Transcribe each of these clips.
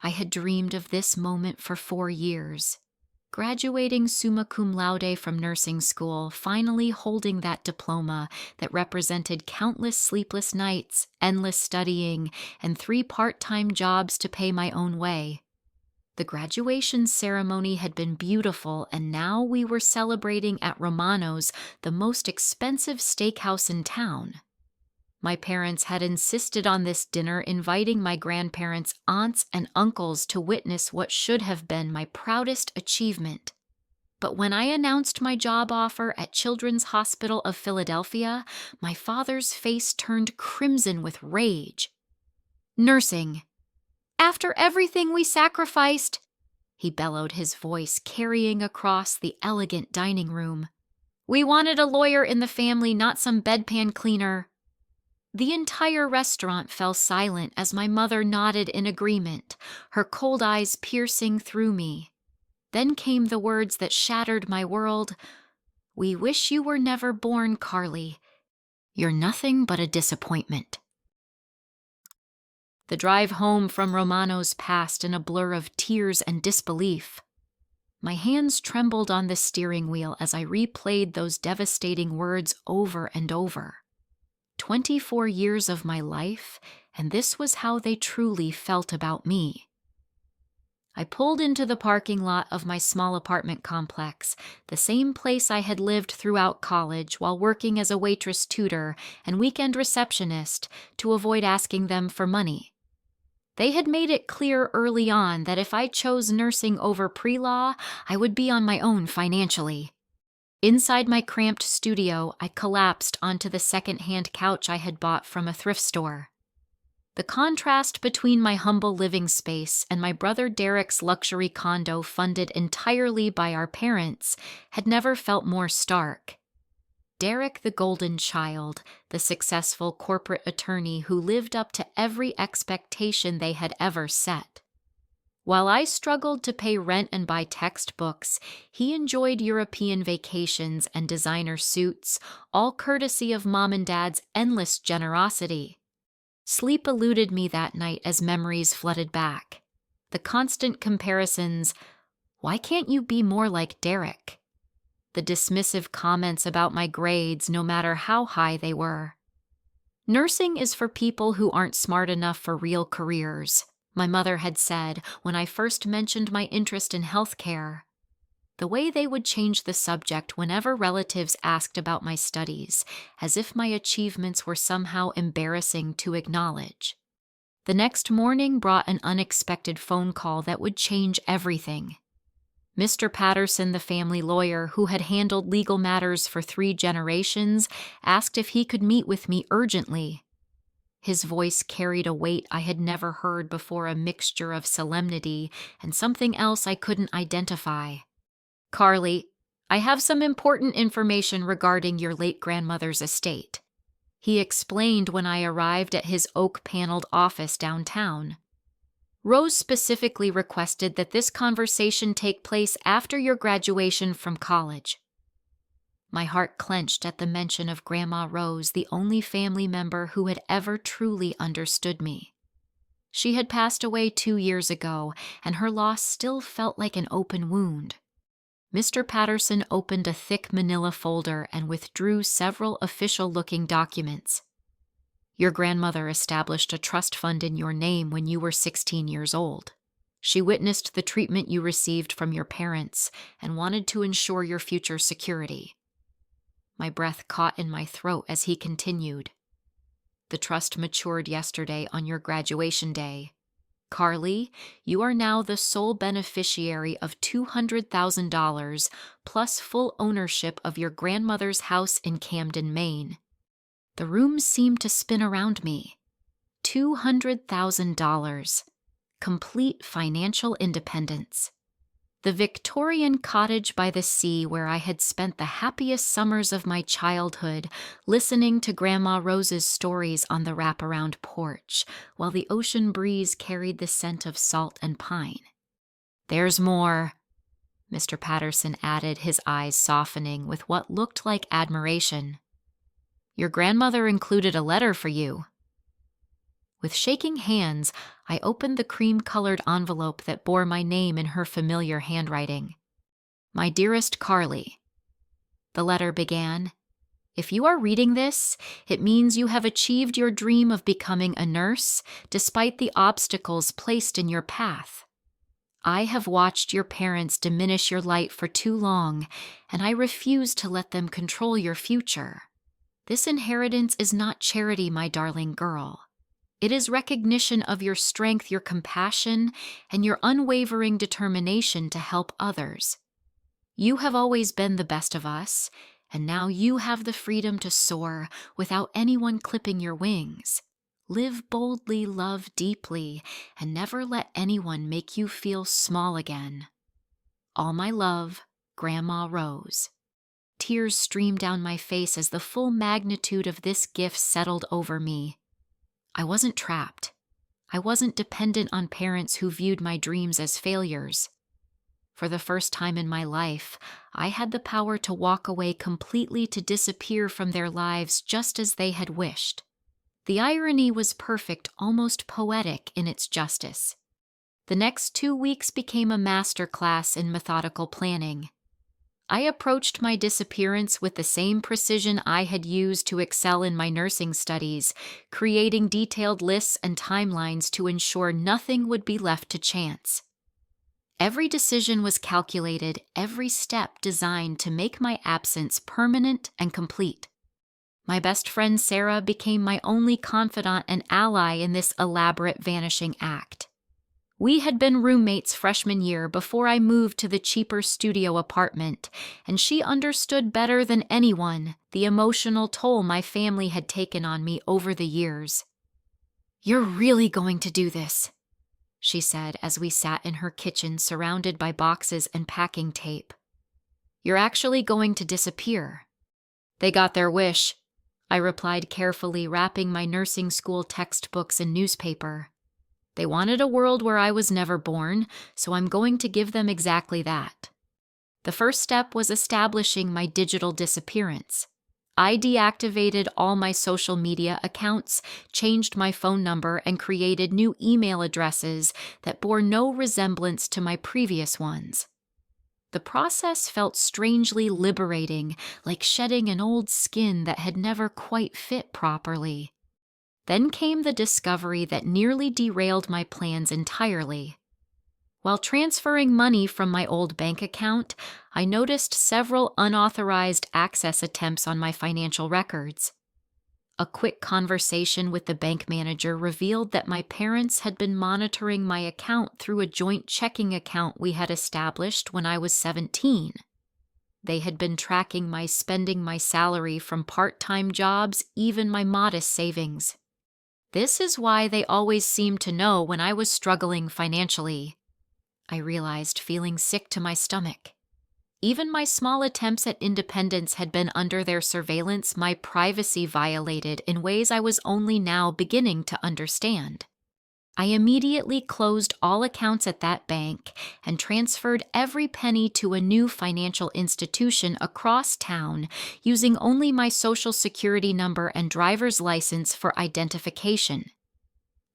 I had dreamed of this moment for 4 years. Graduating summa cum laude from nursing school, finally holding that diploma that represented countless sleepless nights, endless studying, and 3 part-time jobs to pay my own way. The graduation ceremony had been beautiful, and now we were celebrating at Romano's, the most expensive steakhouse in town. My parents had insisted on this dinner, inviting my grandparents, aunts, and uncles to witness what should have been my proudest achievement. But when I announced my job offer at Children's Hospital of Philadelphia, my father's face turned crimson with rage. "Nursing! After everything we sacrificed!" he bellowed, his voice carrying across the elegant dining room. "We wanted a lawyer in the family, not some bedpan cleaner." The entire restaurant fell silent as my mother nodded in agreement, her cold eyes piercing through me. Then came the words that shattered my world. "We wish you were never born, Carly. You're nothing but a disappointment." The drive home from Romano's passed in a blur of tears and disbelief. My hands trembled on the steering wheel as I replayed those devastating words over and over. 24 years of my life, and this was how they truly felt about me. I pulled into the parking lot of my small apartment complex, the same place I had lived throughout college while working as a waitress tutor and weekend receptionist to avoid asking them for money. They had made it clear early on that if I chose nursing over pre-law, I would be on my own financially. Inside my cramped studio, I collapsed onto the second-hand couch I had bought from a thrift store. The contrast between my humble living space and my brother Derek's luxury condo funded entirely by our parents had never felt more stark. Derek, the golden child, the successful corporate attorney who lived up to every expectation they had ever set. While I struggled to pay rent and buy textbooks, he enjoyed European vacations and designer suits, all courtesy of Mom and Dad's endless generosity. Sleep eluded me that night as memories flooded back. The constant comparisons, "Why can't you be more like Derek?" The dismissive comments about my grades, no matter how high they were. "Nursing is for people who aren't smart enough for real careers," my mother had said when I first mentioned my interest in healthcare. The way they would change the subject whenever relatives asked about my studies, as if my achievements were somehow embarrassing to acknowledge. The next morning brought an unexpected phone call that would change everything. Mr. Patterson, the family lawyer who had handled legal matters for 3 generations, asked if he could meet with me urgently. His voice carried a weight I had never heard before, a mixture of solemnity and something else I couldn't identify. "Carly, I have some important information regarding your late grandmother's estate," he explained when I arrived at his oak-paneled office downtown. "Rose specifically requested that this conversation take place after your graduation from college." My heart clenched at the mention of Grandma Rose, the only family member who had ever truly understood me. She had passed away 2 years ago, and her loss still felt like an open wound. Mr. Patterson opened a thick manila folder and withdrew several official-looking documents. "Your grandmother established a trust fund in your name when you were 16 years old. She witnessed the treatment you received from your parents and wanted to ensure your future security." My breath caught in my throat as he continued. "The trust matured yesterday on your graduation day. Carly, you are now the sole beneficiary of $200,000 plus full ownership of your grandmother's house in Camden, Maine." The room seemed to spin around me. $200,000. Complete financial independence. The Victorian cottage by the sea where I had spent the happiest summers of my childhood, listening to Grandma Rose's stories on the wraparound porch, while the ocean breeze carried the scent of salt and pine. "There's more," Mr. Patterson added, his eyes softening with what looked like admiration. "Your grandmother included a letter for you." With shaking hands, I opened the cream-colored envelope that bore my name in her familiar handwriting. "My dearest Carly," the letter began, "if you are reading this, it means you have achieved your dream of becoming a nurse despite the obstacles placed in your path. I have watched your parents diminish your light for too long, and I refuse to let them control your future. This inheritance is not charity, my darling girl. It is recognition of your strength, your compassion, and your unwavering determination to help others. You have always been the best of us, and now you have the freedom to soar without anyone clipping your wings. Live boldly, love deeply, and never let anyone make you feel small again. All my love, Grandma Rose." Tears streamed down my face as the full magnitude of this gift settled over me. I wasn't trapped. I wasn't dependent on parents who viewed my dreams as failures. For the first time in my life, I had the power to walk away completely, to disappear from their lives just as they had wished. The irony was perfect, almost poetic in its justice. The next 2 weeks became a master class in methodical planning. I approached my disappearance with the same precision I had used to excel in my nursing studies, creating detailed lists and timelines to ensure nothing would be left to chance. Every decision was calculated, every step designed to make my absence permanent and complete. My best friend Sarah became my only confidant and ally in this elaborate vanishing act. We had been roommates freshman year before I moved to the cheaper studio apartment, and she understood better than anyone the emotional toll my family had taken on me over the years. "You're really going to do this," she said as we sat in her kitchen surrounded by boxes and packing tape. "You're actually going to disappear." "They got their wish," I replied carefully, wrapping my nursing school textbooks in newspaper. "They wanted a world where I was never born, so I'm going to give them exactly that." The first step was establishing my digital disappearance. I deactivated all my social media accounts, changed my phone number, and created new email addresses that bore no resemblance to my previous ones. The process felt strangely liberating, like shedding an old skin that had never quite fit properly. Then came the discovery that nearly derailed my plans entirely. While transferring money from my old bank account, I noticed several unauthorized access attempts on my financial records. A quick conversation with the bank manager revealed that my parents had been monitoring my account through a joint checking account we had established when I was 17. They had been tracking my spending, my salary from part-time jobs, even my modest savings. This is why they always seemed to know when I was struggling financially, I realized, feeling sick to my stomach. Even my small attempts at independence had been under their surveillance, my privacy violated in ways I was only now beginning to understand. I immediately closed all accounts at that bank and transferred every penny to a new financial institution across town, using only my social security number and driver's license for identification.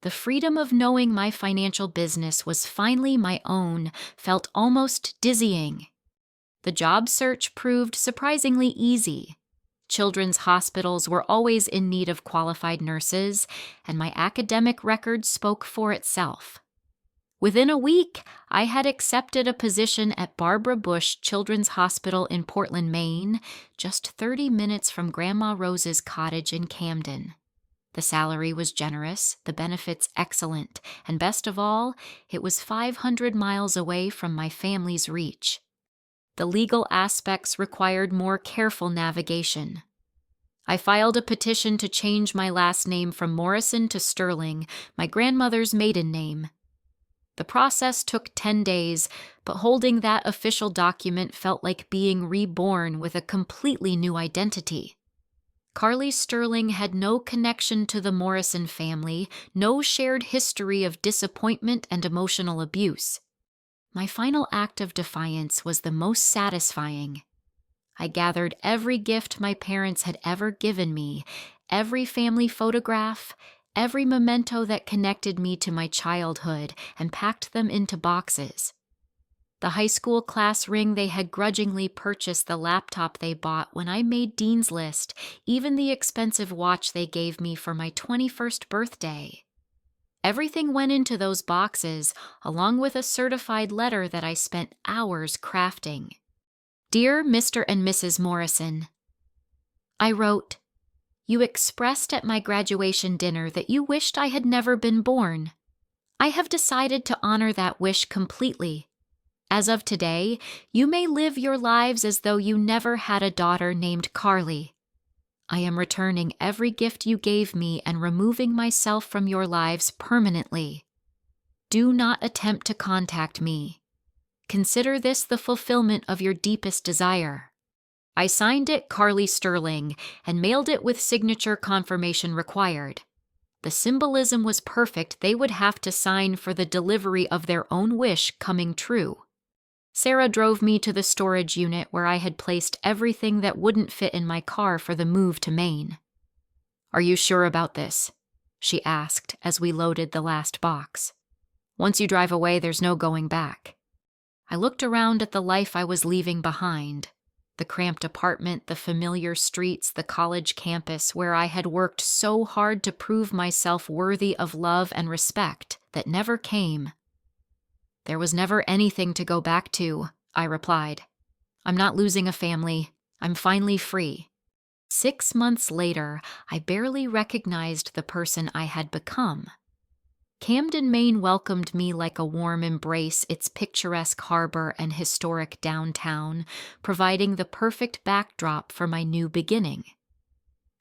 The freedom of knowing my financial business was finally my own felt almost dizzying. The job search proved surprisingly easy. Children's hospitals were always in need of qualified nurses, and my academic record spoke for itself. Within a week, I had accepted a position at Barbara Bush Children's Hospital in Portland, Maine, just 30 minutes from Grandma Rose's cottage in Camden. The salary was generous, the benefits excellent, and best of all, it was 500 miles away from my family's reach. The legal aspects required more careful navigation. I filed a petition to change my last name from Morrison to Sterling, my grandmother's maiden name. The process took 10 days, but holding that official document felt like being reborn with a completely new identity. Carly Sterling had no connection to the Morrison family, no shared history of disappointment and emotional abuse. My final act of defiance was the most satisfying. I gathered every gift my parents had ever given me, every family photograph, every memento that connected me to my childhood and packed them into boxes. The high school class ring they had grudgingly purchased, the laptop they bought when I made Dean's List, even the expensive watch they gave me for my 21st birthday. Everything went into those boxes, along with a certified letter that I spent hours crafting. Dear Mr. and Mrs. Morrison, I wrote, you expressed at my graduation dinner that you wished I had never been born. I have decided to honor that wish completely. As of today, you may live your lives as though you never had a daughter named Carly. I am returning every gift you gave me and removing myself from your lives permanently. Do not attempt to contact me. Consider this the fulfillment of your deepest desire. I signed it Carly Sterling and mailed it with signature confirmation required. The symbolism was perfect. They would have to sign for the delivery of their own wish coming true. Sarah drove me to the storage unit where I had placed everything that wouldn't fit in my car for the move to Maine. Are you sure about this? She asked as we loaded the last box. Once you drive away, there's no going back. I looked around at the life I was leaving behind. The cramped apartment, the familiar streets, the college campus where I had worked so hard to prove myself worthy of love and respect that never came. There was never anything to go back to, I replied. I'm not losing a family. I'm finally free. 6 months later, I barely recognized the person I had become. Camden, Maine welcomed me like a warm embrace, its picturesque harbor and historic downtown, providing the perfect backdrop for my new beginning.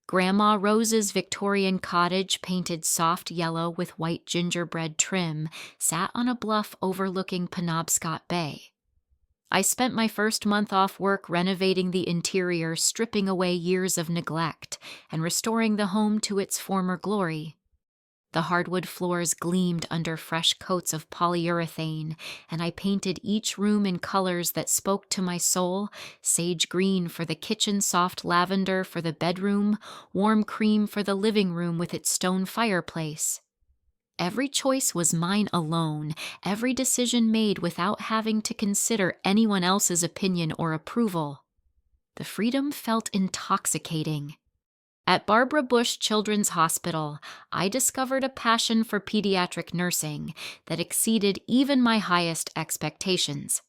Grandma Rose's Victorian cottage, painted soft yellow with white gingerbread trim, sat on a bluff overlooking Penobscot Bay. I spent my first month off work renovating the interior, stripping away years of neglect, and restoring the home to its former glory. The hardwood floors gleamed under fresh coats of polyurethane, and I painted each room in colors that spoke to my soul: sage green for the kitchen, soft lavender for the bedroom, warm cream for the living room with its stone fireplace. Every choice was mine alone, every decision made without having to consider anyone else's opinion or approval. The freedom felt intoxicating. At Barbara Bush Children's Hospital, I discovered a passion for pediatric nursing that exceeded even my highest expectations.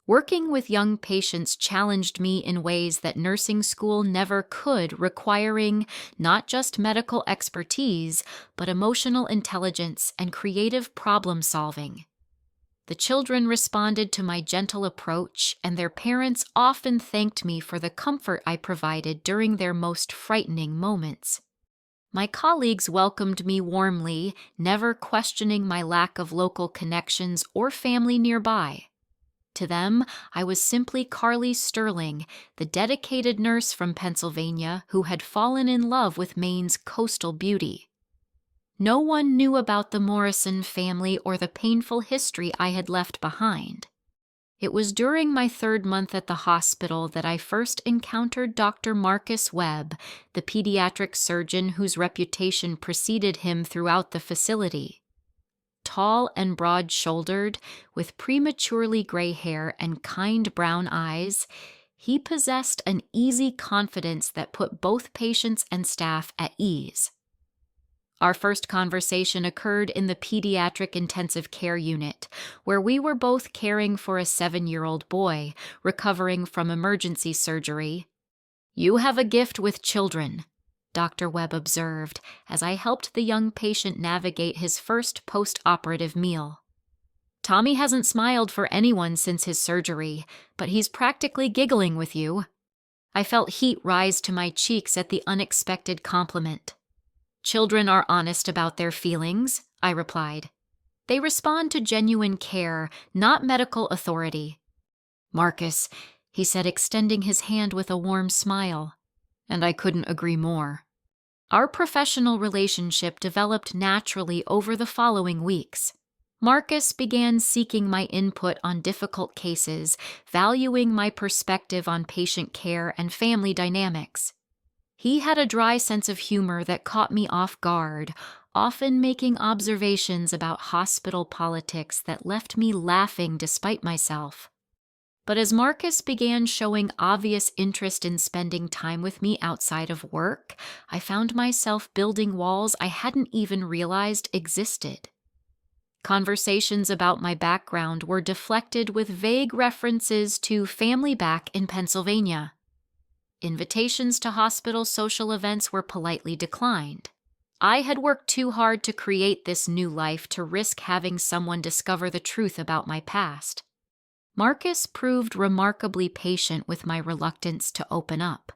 Working with young patients challenged me in ways that nursing school never could, requiring not just medical expertise, but emotional intelligence and creative problem-solving. The children responded to my gentle approach, and their parents often thanked me for the comfort I provided during their most frightening moments. My colleagues welcomed me warmly, never questioning my lack of local connections or family nearby. To them, I was simply Carly Sterling, the dedicated nurse from Pennsylvania who had fallen in love with Maine's coastal beauty. No one knew about the Morrison family or the painful history I had left behind. It was during my 3rd month at the hospital that I first encountered Dr. Marcus Webb, the pediatric surgeon whose reputation preceded him throughout the facility. Tall and broad-shouldered, with prematurely gray hair and kind brown eyes, he possessed an easy confidence that put both patients and staff at ease. Our first conversation occurred in the pediatric intensive care unit, where we were both caring for a 7-year-old boy recovering from emergency surgery. "You have a gift with children," Dr. Webb observed as I helped the young patient navigate his first post-operative meal. "Tommy hasn't smiled for anyone since his surgery, but he's practically giggling with you." I felt heat rise to my cheeks at the unexpected compliment. "Children are honest about their feelings," I replied. "They respond to genuine care, not medical authority." "Marcus," he said, extending his hand with a warm smile. And I couldn't agree more. Our professional relationship developed naturally over the following weeks. Marcus began seeking my input on difficult cases, valuing my perspective on patient care and family dynamics. He had a dry sense of humor that caught me off guard, often making observations about hospital politics that left me laughing despite myself. But as Marcus began showing obvious interest in spending time with me outside of work, I found myself building walls I hadn't even realized existed. Conversations about my background were deflected with vague references to family back in Pennsylvania. Invitations to hospital social events were politely declined. I had worked too hard to create this new life to risk having someone discover the truth about my past. Marcus proved remarkably patient with my reluctance to open up.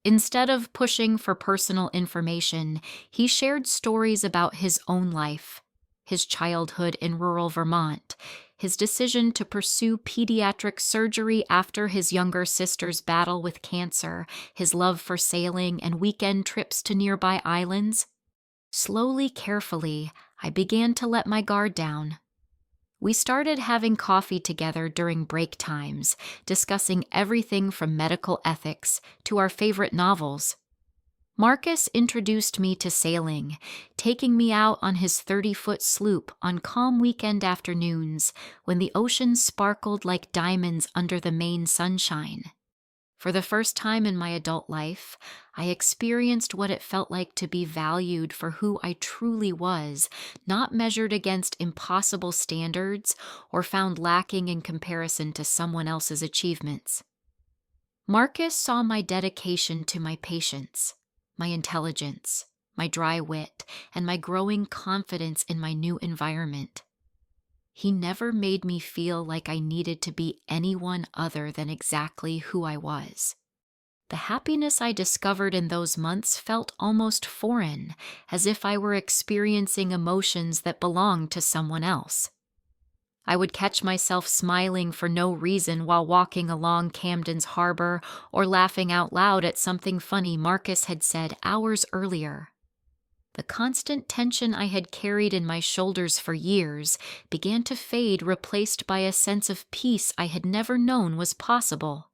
Instead of pushing for personal information, he shared stories about his own life, his childhood in rural Vermont, his decision to pursue pediatric surgery after his younger sister's battle with cancer, his love for sailing and weekend trips to nearby islands. Slowly, carefully, I began to let my guard down. We started having coffee together during break times, discussing everything from medical ethics to our favorite novels. Marcus introduced me to sailing, taking me out on his 30-foot sloop on calm weekend afternoons when the ocean sparkled like diamonds under the Maine sunshine. For the first time in my adult life, I experienced what it felt like to be valued for who I truly was, not measured against impossible standards or found lacking in comparison to someone else's achievements. Marcus saw my dedication to my patients, my intelligence, my dry wit, and my growing confidence in my new environment. He never made me feel like I needed to be anyone other than exactly who I was. The happiness I discovered in those months felt almost foreign, as if I were experiencing emotions that belonged to someone else. I would catch myself smiling for no reason while walking along Camden's harbor or laughing out loud at something funny Marcus had said hours earlier. The constant tension I had carried in my shoulders for years began to fade, replaced by a sense of peace I had never known was possible.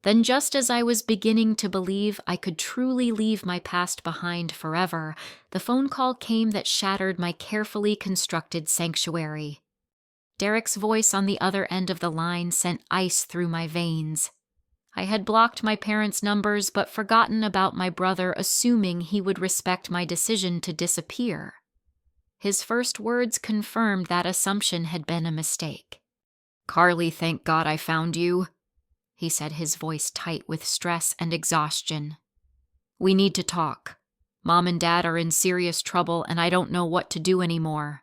Then, just as I was beginning to believe I could truly leave my past behind forever, the phone call came that shattered my carefully constructed sanctuary. Derek's voice on the other end of the line sent ice through my veins. I had blocked my parents' numbers but forgotten about my brother, assuming he would respect my decision to disappear. His first words confirmed that assumption had been a mistake. "Carly, thank God I found you," he said, his voice tight with stress and exhaustion. "We need to talk. Mom and Dad are in serious trouble and I don't know what to do anymore."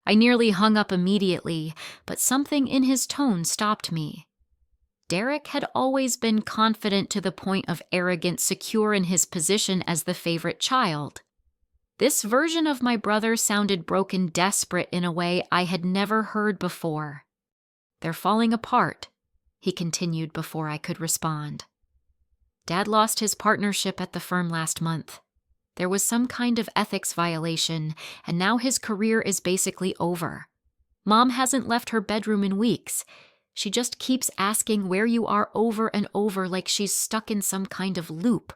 I nearly hung up immediately, but something in his tone stopped me. Derek had always been confident to the point of arrogant, secure in his position as the favorite child. This version of my brother sounded broken, desperate in a way I had never heard before. "They're falling apart," he continued before I could respond. "Dad lost his partnership at the firm last month. There was some kind of ethics violation, and now his career is basically over. Mom hasn't left her bedroom in weeks. She just keeps asking where you are over and over, like she's stuck in some kind of loop."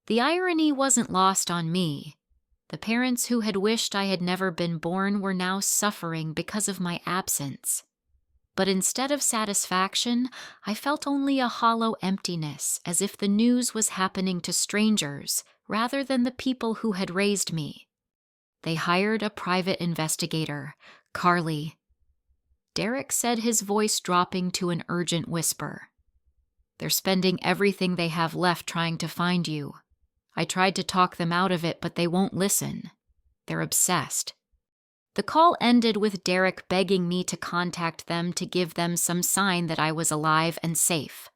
The irony wasn't lost on me. The parents who had wished I had never been born were now suffering because of my absence. But instead of satisfaction, I felt only a hollow emptiness, as if the news was happening to strangers rather than the people who had raised me. They hired a private investigator, Carly. Derek said, his voice dropping to an urgent whisper. "They're spending everything they have left trying to find you. I tried to talk them out of it, but they won't listen. They're obsessed." The call ended with Derek begging me to contact them to give them some sign that I was alive and safe.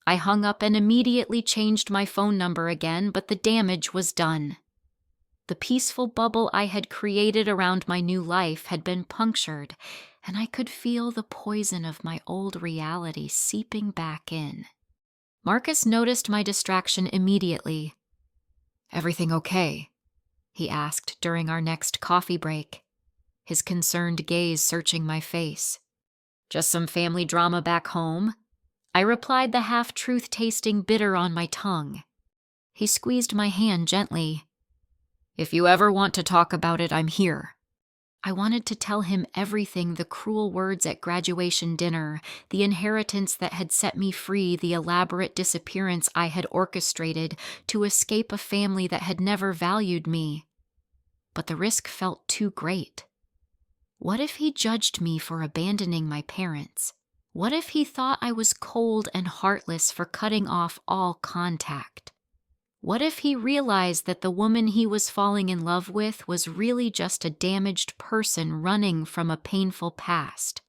I hung up and immediately changed my phone number again, but the damage was done. The peaceful bubble I had created around my new life had been punctured, and I could feel the poison of my old reality seeping back in. Marcus noticed my distraction immediately. "Everything okay?" he asked during our next coffee break, his concerned gaze searching my face. "Just some family drama back home," I replied, the half-truth tasting bitter on my tongue. He squeezed my hand gently. "If you ever want to talk about it, I'm here." I wanted to tell him everything, the cruel words at graduation dinner, the inheritance that had set me free, the elaborate disappearance I had orchestrated to escape a family that had never valued me. But the risk felt too great. What if he judged me for abandoning my parents? What if he thought I was cold and heartless for cutting off all contact? What if he realized that the woman he was falling in love with was really just a damaged person running from a painful past?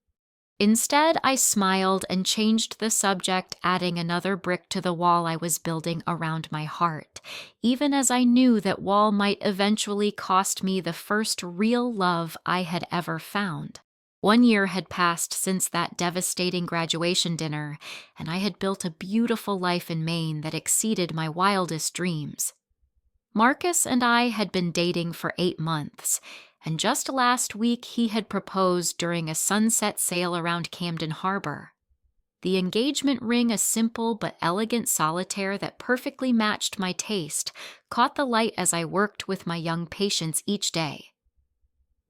Instead, I smiled and changed the subject, adding another brick to the wall I was building around my heart, even as I knew that wall might eventually cost me the first real love I had ever found. 1 year had passed since that devastating graduation dinner, and I had built a beautiful life in Maine that exceeded my wildest dreams. Marcus and I had been dating for 8 months, and just last week he had proposed during a sunset sail around Camden Harbor. The engagement ring, a simple but elegant solitaire that perfectly matched my taste, caught the light as I worked with my young patients each day.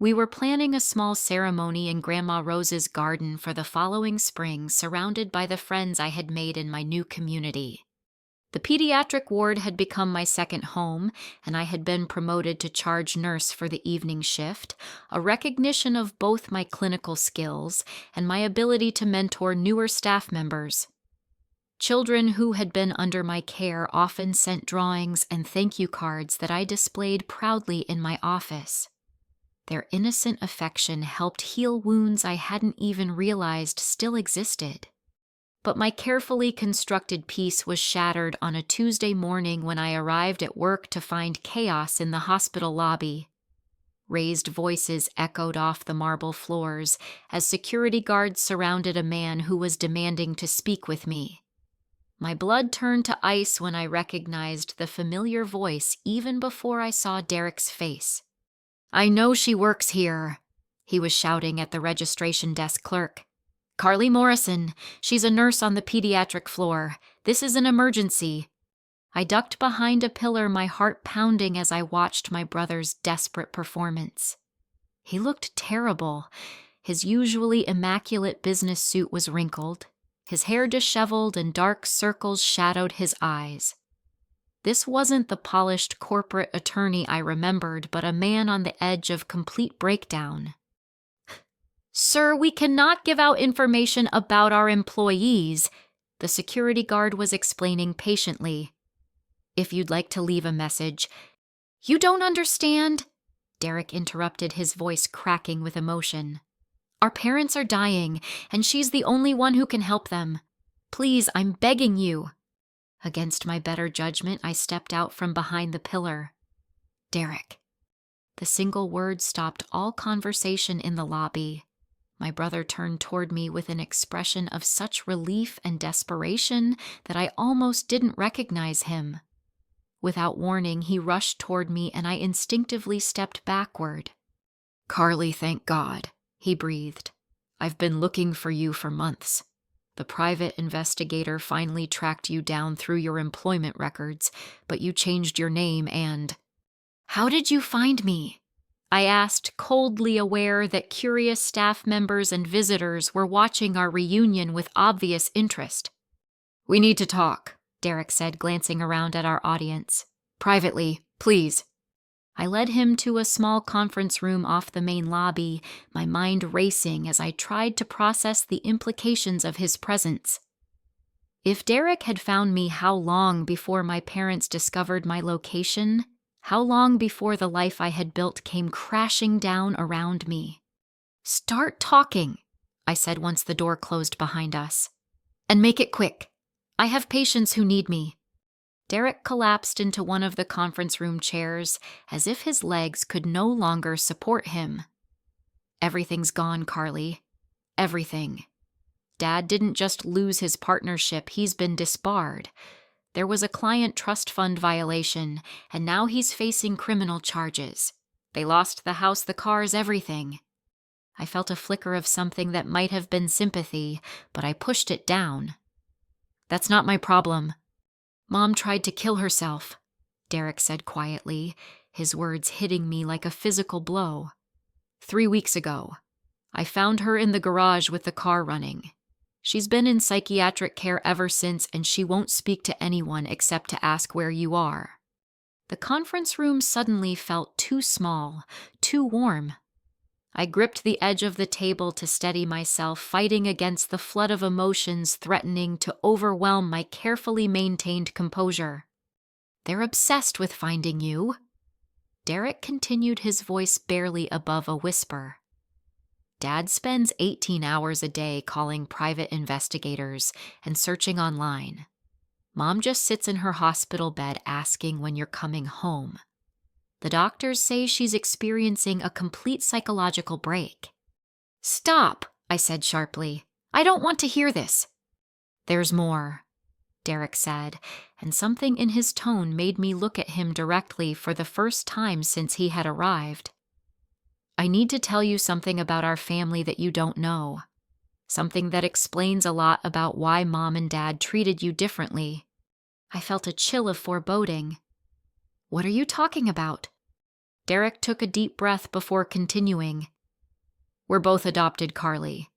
We were planning a small ceremony in Grandma Rose's garden for the following spring, surrounded by the friends I had made in my new community. The pediatric ward had become my second home, and I had been promoted to charge nurse for the evening shift, a recognition of both my clinical skills and my ability to mentor newer staff members. Children who had been under my care often sent drawings and thank you cards that I displayed proudly in my office. Their innocent affection helped heal wounds I hadn't even realized still existed. But my carefully constructed peace was shattered on a Tuesday morning when I arrived at work to find chaos in the hospital lobby. Raised voices echoed off the marble floors as security guards surrounded a man who was demanding to speak with me. My blood turned to ice when I recognized the familiar voice even before I saw Derek's face. "I know she works here," he was shouting at the registration desk clerk. "Carly Morrison, she's a nurse on the pediatric floor. This is an emergency." I ducked behind a pillar, my heart pounding as I watched my brother's desperate performance. He looked terrible. His usually immaculate business suit was wrinkled. His hair disheveled and dark circles shadowed his eyes. This wasn't the polished corporate attorney I remembered, but a man on the edge of complete breakdown. "Sir, we cannot give out information about our employees," the security guard was explaining patiently. "If you'd like to leave a message." "You don't understand," Derek interrupted, his voice cracking with emotion. "Our parents are dying, and she's the only one who can help them. Please, I'm begging you." Against my better judgment, I stepped out from behind the pillar. "Derek." The single word stopped all conversation in the lobby. My brother turned toward me with an expression of such relief and desperation that I almost didn't recognize him. Without warning, he rushed toward me and I instinctively stepped backward. "Carly, thank God," he breathed. "I've been looking for you for months. The private investigator finally tracked you down through your employment records, but you changed your name and—" "How did you find me?" I asked, coldly aware that curious staff members and visitors were watching our reunion with obvious interest. "We need to talk," Derek said, glancing around at our audience. "Privately, please." I led him to a small conference room off the main lobby, my mind racing as I tried to process the implications of his presence. If Derek had found me, how long before my parents discovered my location? How long before the life I had built came crashing down around me? "Start talking," I said once the door closed behind us. "And make it quick. I have patients who need me." Derek collapsed into one of the conference room chairs as if his legs could no longer support him. "Everything's gone, Carly. Everything. Dad didn't just lose his partnership, he's been disbarred. There was a client trust fund violation, and now he's facing criminal charges. They lost the house, the cars, everything." I felt a flicker of something that might have been sympathy, but I pushed it down. "That's not my problem. Mom tried to kill herself. Derek said quietly, his words hitting me like a physical blow. 3 weeks ago. I found her in the garage with the car running. She's been in psychiatric care ever since, and she won't speak to anyone except to ask where you are. The conference room suddenly felt too small, too warm. I gripped the edge of the table to steady myself, fighting against the flood of emotions threatening to overwhelm my carefully maintained composure. They're obsessed with finding you. Derek continued, his voice barely above a whisper. Dad spends 18 hours a day calling private investigators and searching online. Mom just sits in her hospital bed asking when you're coming home. The doctors say she's experiencing a complete psychological break. Stop, I said sharply. I don't want to hear this. There's more, Derek said, and something in his tone made me look at him directly for the first time since he had arrived. I need to tell you something about our family that you don't know. Something that explains a lot about why Mom and Dad treated you differently. I felt a chill of foreboding. What are you talking about? Derek took a deep breath before continuing. We're both adopted, Carly.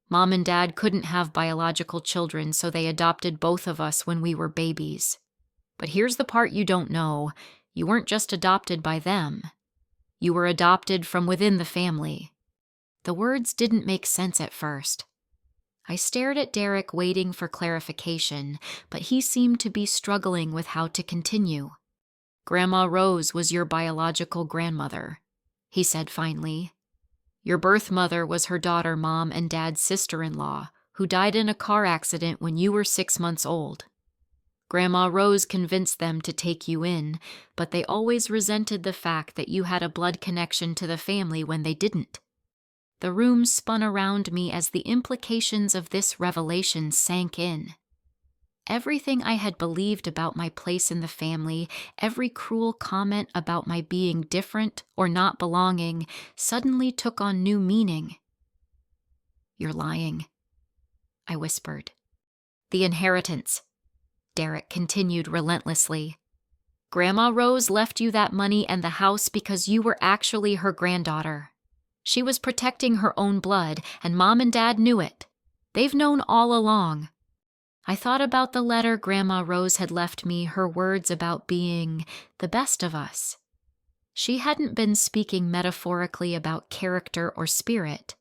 Mom and Dad couldn't have biological children, so they adopted both of us when we were babies. But here's the part you don't know. You weren't just adopted by them. You were adopted from within the family. The words didn't make sense at first. I stared at Derek, waiting for clarification, but he seemed to be struggling with how to continue. Grandma Rose was your biological grandmother, he said finally. Your birth mother was her daughter, Mom, and Dad's sister-in-law, who died in a car accident when you were 6 months old. Grandma Rose convinced them to take you in, but they always resented the fact that you had a blood connection to the family when they didn't. The room spun around me as the implications of this revelation sank in. Everything I had believed about my place in the family, every cruel comment about my being different or not belonging, suddenly took on new meaning. You're lying, I whispered. The inheritance, Derek continued relentlessly. Grandma Rose left you that money and the house because you were actually her granddaughter. She was protecting her own blood, and Mom and Dad knew it. They've known all along. I thought about the letter Grandma Rose had left me, her words about being the best of us. She hadn't been speaking metaphorically about character or spirit.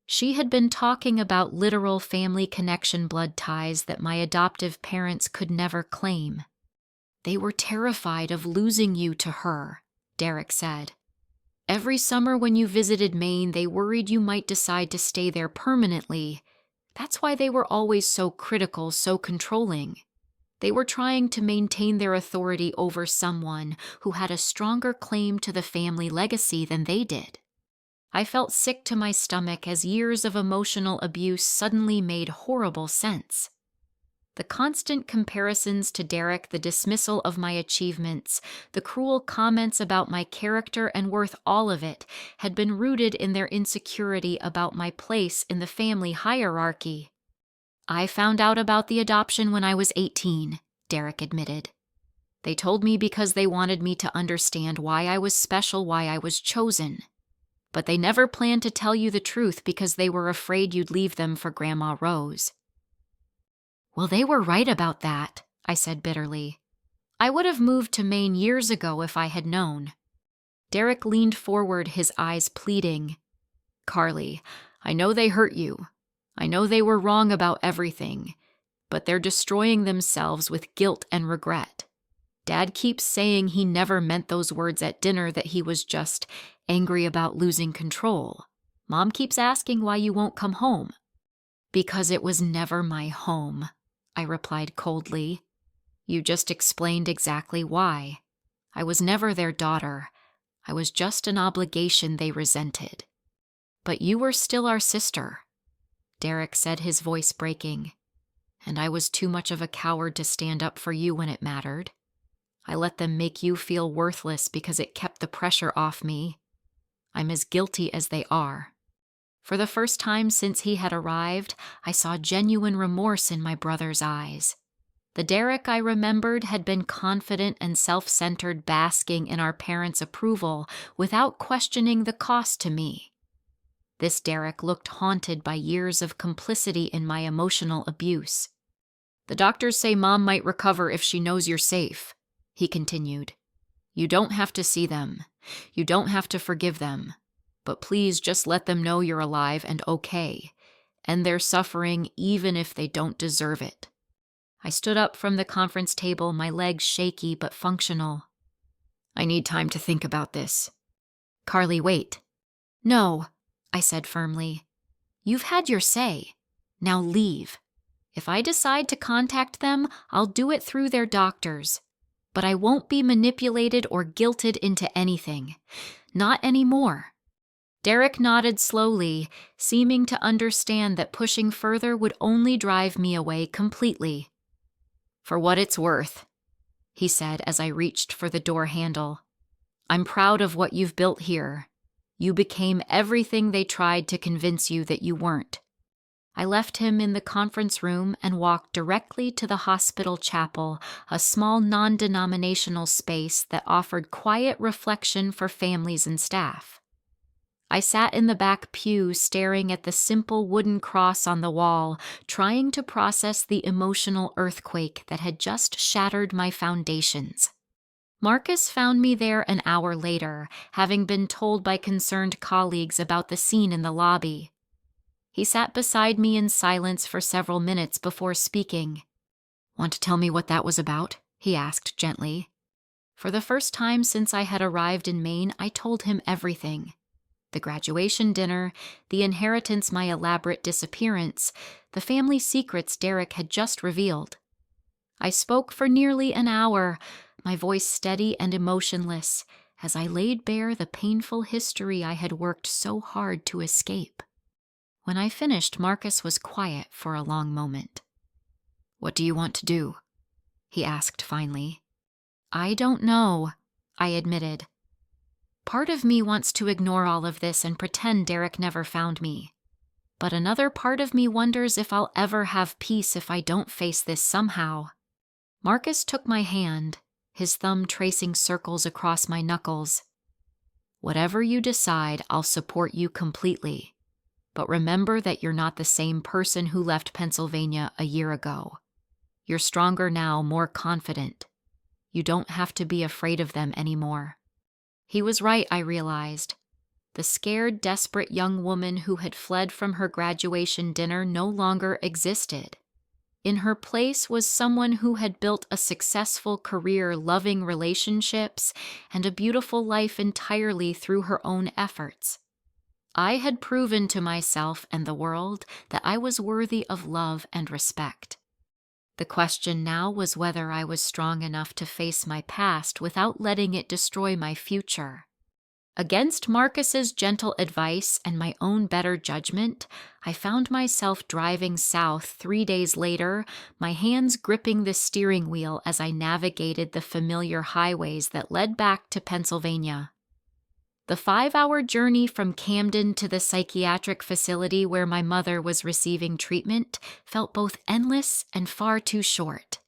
She had been talking about literal family connection, blood ties that my adoptive parents could never claim. They were terrified of losing you to her, Derek said. Every summer when you visited Maine, they worried you might decide to stay there permanently. That's why they were always so critical, so controlling. They were trying to maintain their authority over someone who had a stronger claim to the family legacy than they did. I felt sick to my stomach as years of emotional abuse suddenly made horrible sense. The constant comparisons to Derek, the dismissal of my achievements, the cruel comments about my character and worth, all of it had been rooted in their insecurity about my place in the family hierarchy. I found out about the adoption when I was 18, Derek admitted. They told me because they wanted me to understand why I was special, why I was chosen. But they never planned to tell you the truth because they were afraid you'd leave them for Grandma Rose. Well, they were right about that, I said bitterly. I would have moved to Maine years ago if I had known. Derek leaned forward, his eyes pleading. Carly, I know they hurt you. I know they were wrong about everything, but they're destroying themselves with guilt and regret. Dad keeps saying he never meant those words at dinner, that he was just angry about losing control. Mom keeps asking why you won't come home. Because it was never my home, I replied coldly. You just explained exactly why. I was never their daughter. I was just an obligation they resented. But you were still our sister, Derek said, his voice breaking. And I was too much of a coward to stand up for you when it mattered. I let them make you feel worthless because it kept the pressure off me. I'm as guilty as they are. For the first time since he had arrived, I saw genuine remorse in my brother's eyes. The Derek I remembered had been confident and self-centered, basking in our parents' approval without questioning the cost to me. This Derek looked haunted by years of complicity in my emotional abuse. "The doctors say Mom might recover if she knows you're safe," he continued. "You don't have to see them. You don't have to forgive them. But please just let them know you're alive and okay, and they're suffering even if they don't deserve it." I stood up from the conference table, my legs shaky but functional. "I need time to think about this." "Carly, wait." "No," I said firmly. "You've had your say. Now leave. If I decide to contact them, I'll do it through their doctors. But I won't be manipulated or guilted into anything. Not anymore." Derek nodded slowly, seeming to understand that pushing further would only drive me away completely. "For what it's worth," he said as I reached for the door handle, "I'm proud of what you've built here. You became everything they tried to convince you that you weren't." I left him in the conference room and walked directly to the hospital chapel, a small non-denominational space that offered quiet reflection for families and staff. I sat in the back pew staring at the simple wooden cross on the wall, trying to process the emotional earthquake that had just shattered my foundations. Marcus found me there an hour later, having been told by concerned colleagues about the scene in the lobby. He sat beside me in silence for several minutes before speaking. "Want to tell me what that was about?" he asked gently. For the first time since I had arrived in Maine, I told him everything. The graduation dinner, the inheritance, my elaborate disappearance, the family secrets Derek had just revealed. I spoke for nearly an hour, my voice steady and emotionless, as I laid bare the painful history I had worked so hard to escape. When I finished, Marcus was quiet for a long moment. "What do you want to do?" he asked finally. "I don't know," I admitted. Part of me wants to ignore all of this and pretend Derek never found me. But another part of me wonders if I'll ever have peace if I don't face this somehow. Marcus took my hand, his thumb tracing circles across my knuckles. "Whatever you decide, I'll support you completely. But remember that you're not the same person who left Pennsylvania a year ago. You're stronger now, more confident. You don't have to be afraid of them anymore." He was right, I realized. The scared, desperate young woman who had fled from her graduation dinner no longer existed. In her place was someone who had built a successful career, loving relationships, and a beautiful life entirely through her own efforts. I had proven to myself and the world that I was worthy of love and respect. The question now was whether I was strong enough to face my past without letting it destroy my future. Against Marcus's gentle advice and my own better judgment, I found myself driving south 3 days later, my hands gripping the steering wheel as I navigated the familiar highways that led back to Pennsylvania. The 5-hour journey from Camden to the psychiatric facility where my mother was receiving treatment felt both endless and far too short.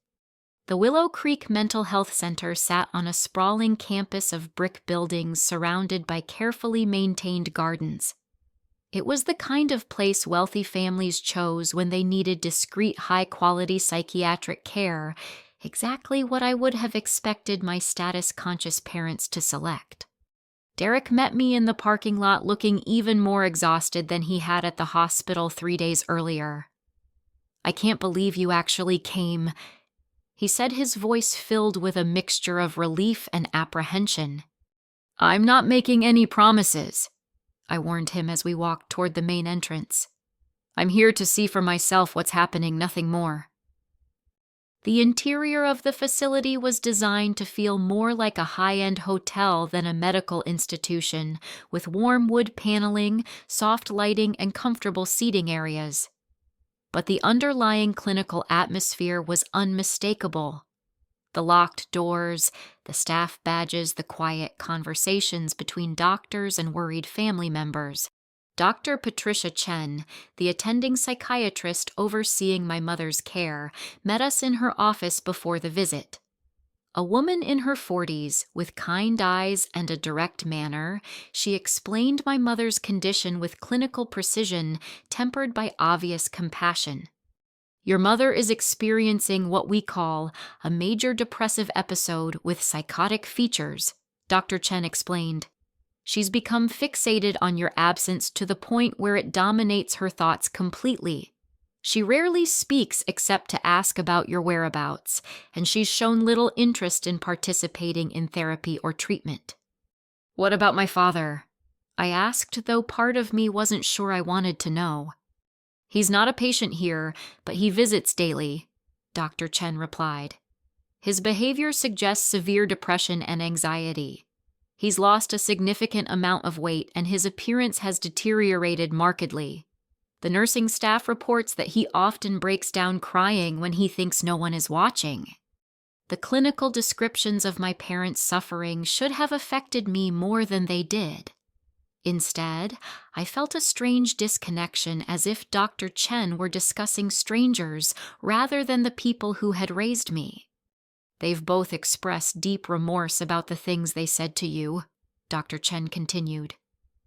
The Willow Creek Mental Health Center sat on a sprawling campus of brick buildings surrounded by carefully maintained gardens. It was the kind of place wealthy families chose when they needed discreet, high-quality psychiatric care, exactly what I would have expected my status-conscious parents to select. Derek met me in the parking lot looking even more exhausted than he had at the hospital 3 days earlier. "I can't believe you actually came," he said, his voice filled with a mixture of relief and apprehension. "I'm not making any promises," I warned him as we walked toward the main entrance. "I'm here to see for myself what's happening, nothing more." The interior of the facility was designed to feel more like a high-end hotel than a medical institution, with warm wood paneling, soft lighting, and comfortable seating areas. But the underlying clinical atmosphere was unmistakable. The locked doors, the staff badges, the quiet conversations between doctors and worried family members. Dr. Patricia Chen, the attending psychiatrist overseeing my mother's care, met us in her office before the visit. A woman in her 40s, with kind eyes and a direct manner, she explained my mother's condition with clinical precision, tempered by obvious compassion. Your mother is experiencing what we call a major depressive episode with psychotic features, Dr. Chen explained. She's become fixated on your absence to the point where it dominates her thoughts completely. She rarely speaks except to ask about your whereabouts, and she's shown little interest in participating in therapy or treatment. What about my father? I asked, though part of me wasn't sure I wanted to know. He's not a patient here, but he visits daily, Dr. Chen replied. His behavior suggests severe depression and anxiety. He's lost a significant amount of weight and his appearance has deteriorated markedly. The nursing staff reports that he often breaks down crying when he thinks no one is watching. The clinical descriptions of my parents' suffering should have affected me more than they did. Instead, I felt a strange disconnection, as if Dr. Chen were discussing strangers rather than the people who had raised me. They've both expressed deep remorse about the things they said to you, Dr. Chen continued.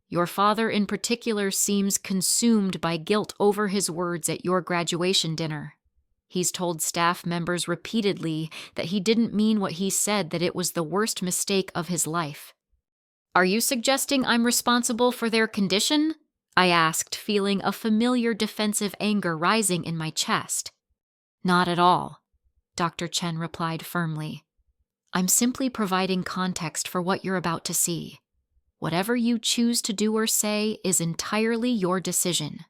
Your father in particular seems consumed by guilt over his words at your graduation dinner. He's told staff members repeatedly that he didn't mean what he said, that it was the worst mistake of his life. Are you suggesting I'm responsible for their condition? I asked, feeling a familiar defensive anger rising in my chest. Not at all, Dr. Chen replied firmly. I'm simply providing context for what you're about to see. Whatever you choose to do or say is entirely your decision.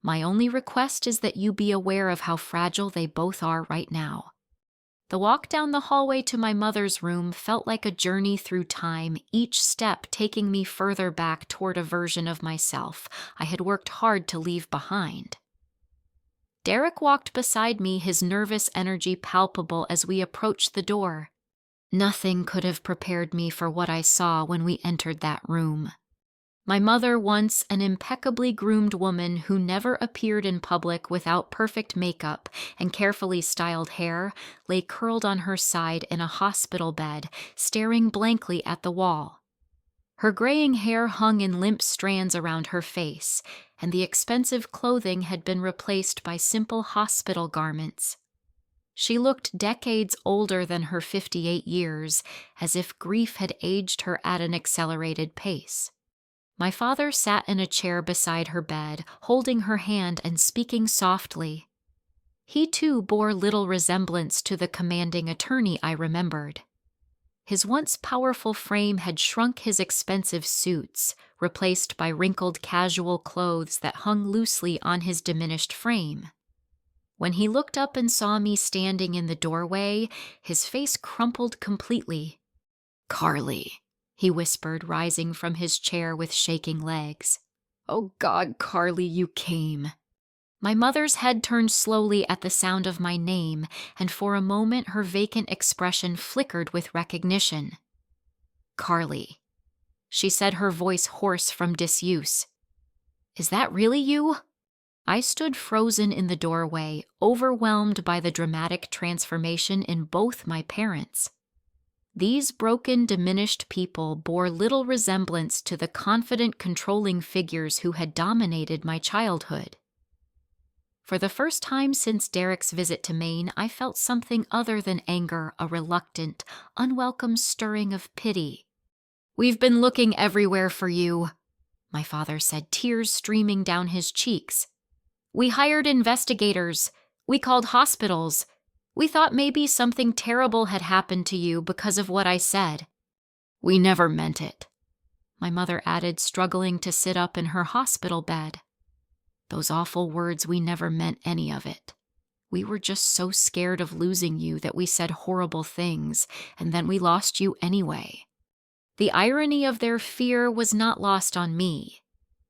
My only request is that you be aware of how fragile they both are right now. The walk down the hallway to my mother's room felt like a journey through time, each step taking me further back toward a version of myself I had worked hard to leave behind. Derek walked beside me, his nervous energy palpable as we approached the door. Nothing could have prepared me for what I saw when we entered that room. My mother, once an impeccably groomed woman who never appeared in public without perfect makeup and carefully styled hair, lay curled on her side in a hospital bed, staring blankly at the wall. Her graying hair hung in limp strands around her face, and the expensive clothing had been replaced by simple hospital garments. She looked decades older than her 58 years, as if grief had aged her at an accelerated pace. My father sat in a chair beside her bed, holding her hand and speaking softly. He too bore little resemblance to the commanding attorney I remembered. His once powerful frame had shrunk his expensive suits, replaced by wrinkled casual clothes that hung loosely on his diminished frame. When he looked up and saw me standing in the doorway, his face crumpled completely. "Carly," he whispered, rising from his chair with shaking legs. "Oh God, Carly, you came." My mother's head turned slowly at the sound of my name, and for a moment her vacant expression flickered with recognition. "Carly," she said, her voice hoarse from disuse. "Is that really you?" I stood frozen in the doorway, overwhelmed by the dramatic transformation in both my parents. These broken, diminished people bore little resemblance to the confident, controlling figures who had dominated my childhood. For the first time since Derek's visit to Maine, I felt something other than anger, a reluctant, unwelcome stirring of pity. "We've been looking everywhere for you," my father said, tears streaming down his cheeks. "We hired investigators. We called hospitals. We thought maybe something terrible had happened to you because of what I said." "We never meant it," my mother added, struggling to sit up in her hospital bed. "Those awful words, we never meant any of it. We were just so scared of losing you that we said horrible things, and then we lost you anyway." The irony of their fear was not lost on me.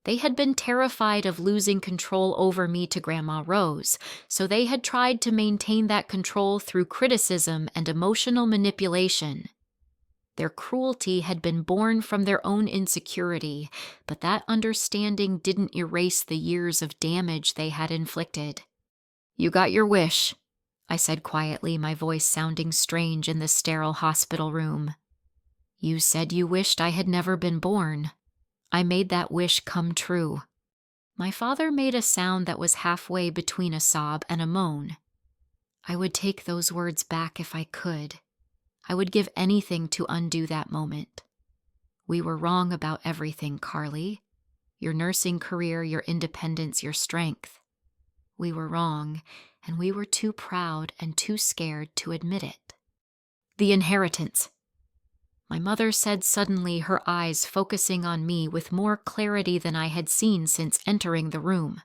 They had been terrified of losing control over me to Grandma Rose, so they had tried to maintain that control through criticism and emotional manipulation. Their cruelty had been born from their own insecurity, but that understanding didn't erase the years of damage they had inflicted. "You got your wish," I said quietly, my voice sounding strange in the sterile hospital room. "You said you wished I had never been born. I made that wish come true." My father made a sound that was halfway between a sob and a moan. "I would take those words back if I could. I would give anything to undo that moment. We were wrong about everything, Carly. Your nursing career, your independence, your strength. We were wrong, and we were too proud and too scared to admit it." "The inheritance," my mother said suddenly, her eyes focusing on me with more clarity than I had seen since entering the room.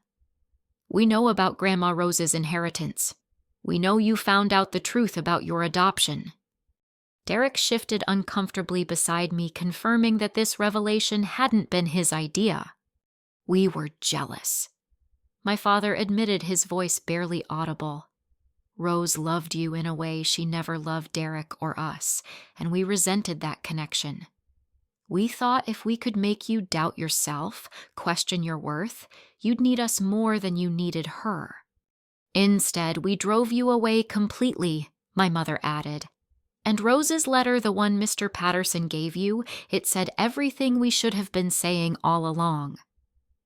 "We know about Grandma Rose's inheritance. We know you found out the truth about your adoption." Derek shifted uncomfortably beside me, confirming that this revelation hadn't been his idea. "We were jealous." My father admitted, his voice barely audible. "Rose loved you in a way she never loved Derek or us, and we resented that connection. We thought if we could make you doubt yourself, question your worth, you'd need us more than you needed her. Instead, we drove you away completely," my mother added. "And Rose's letter, the one Mr. Patterson gave you, it said everything we should have been saying all along.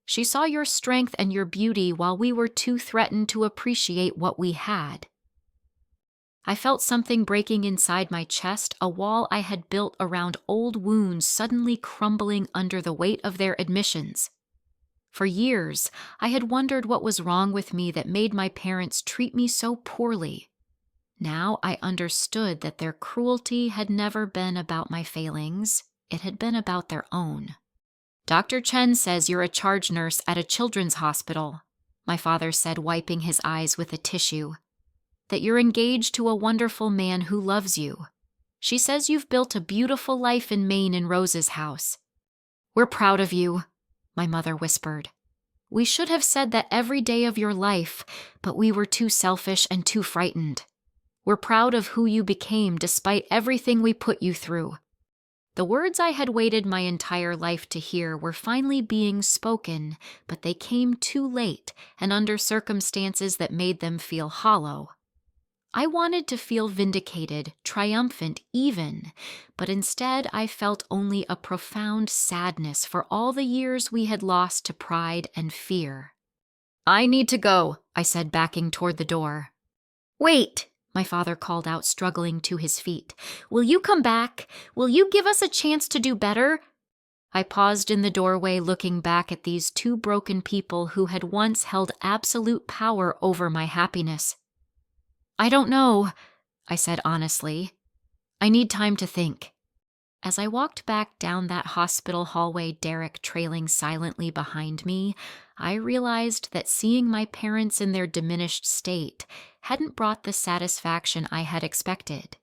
She saw your strength and your beauty while we were too threatened to appreciate what we had." I felt something breaking inside my chest, a wall I had built around old wounds suddenly crumbling under the weight of their admissions. For years, I had wondered what was wrong with me that made my parents treat me so poorly. Now I understood that their cruelty had never been about my failings. It had been about their own. "Dr. Chen says you're a charge nurse at a children's hospital," my father said, wiping his eyes with a tissue. "That you're engaged to a wonderful man who loves you. She says you've built a beautiful life in Maine in Rose's house." "We're proud of you," my mother whispered. "We should have said that every day of your life, but we were too selfish and too frightened. We're proud of who you became despite everything we put you through." The words I had waited my entire life to hear were finally being spoken, but they came too late and under circumstances that made them feel hollow. I wanted to feel vindicated, triumphant even, but instead I felt only a profound sadness for all the years we had lost to pride and fear. "I need to go," I said, backing toward the door. "Wait," my father called out, struggling to his feet. "Will you come back? Will you give us a chance to do better?" I paused in the doorway, looking back at these two broken people who had once held absolute power over my happiness. "I don't know," I said honestly. "I need time to think." As I walked back down that hospital hallway, Derek trailing silently behind me, I realized that seeing my parents in their diminished state hadn't brought the satisfaction I had expected.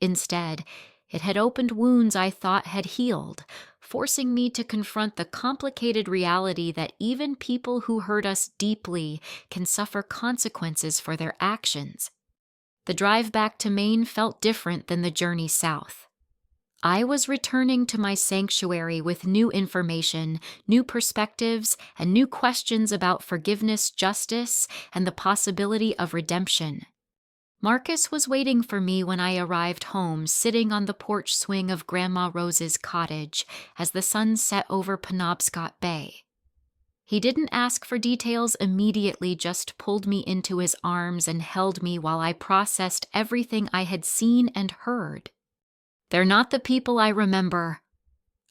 Instead, it had opened wounds I thought had healed, forcing me to confront the complicated reality that even people who hurt us deeply can suffer consequences for their actions. The drive back to Maine felt different than the journey south. I was returning to my sanctuary with new information, new perspectives, and new questions about forgiveness, justice, and the possibility of redemption. Marcus was waiting for me when I arrived home, sitting on the porch swing of Grandma Rose's cottage as the sun set over Penobscot Bay. He didn't ask for details immediately, just pulled me into his arms and held me while I processed everything I had seen and heard. "They're not the people I remember,"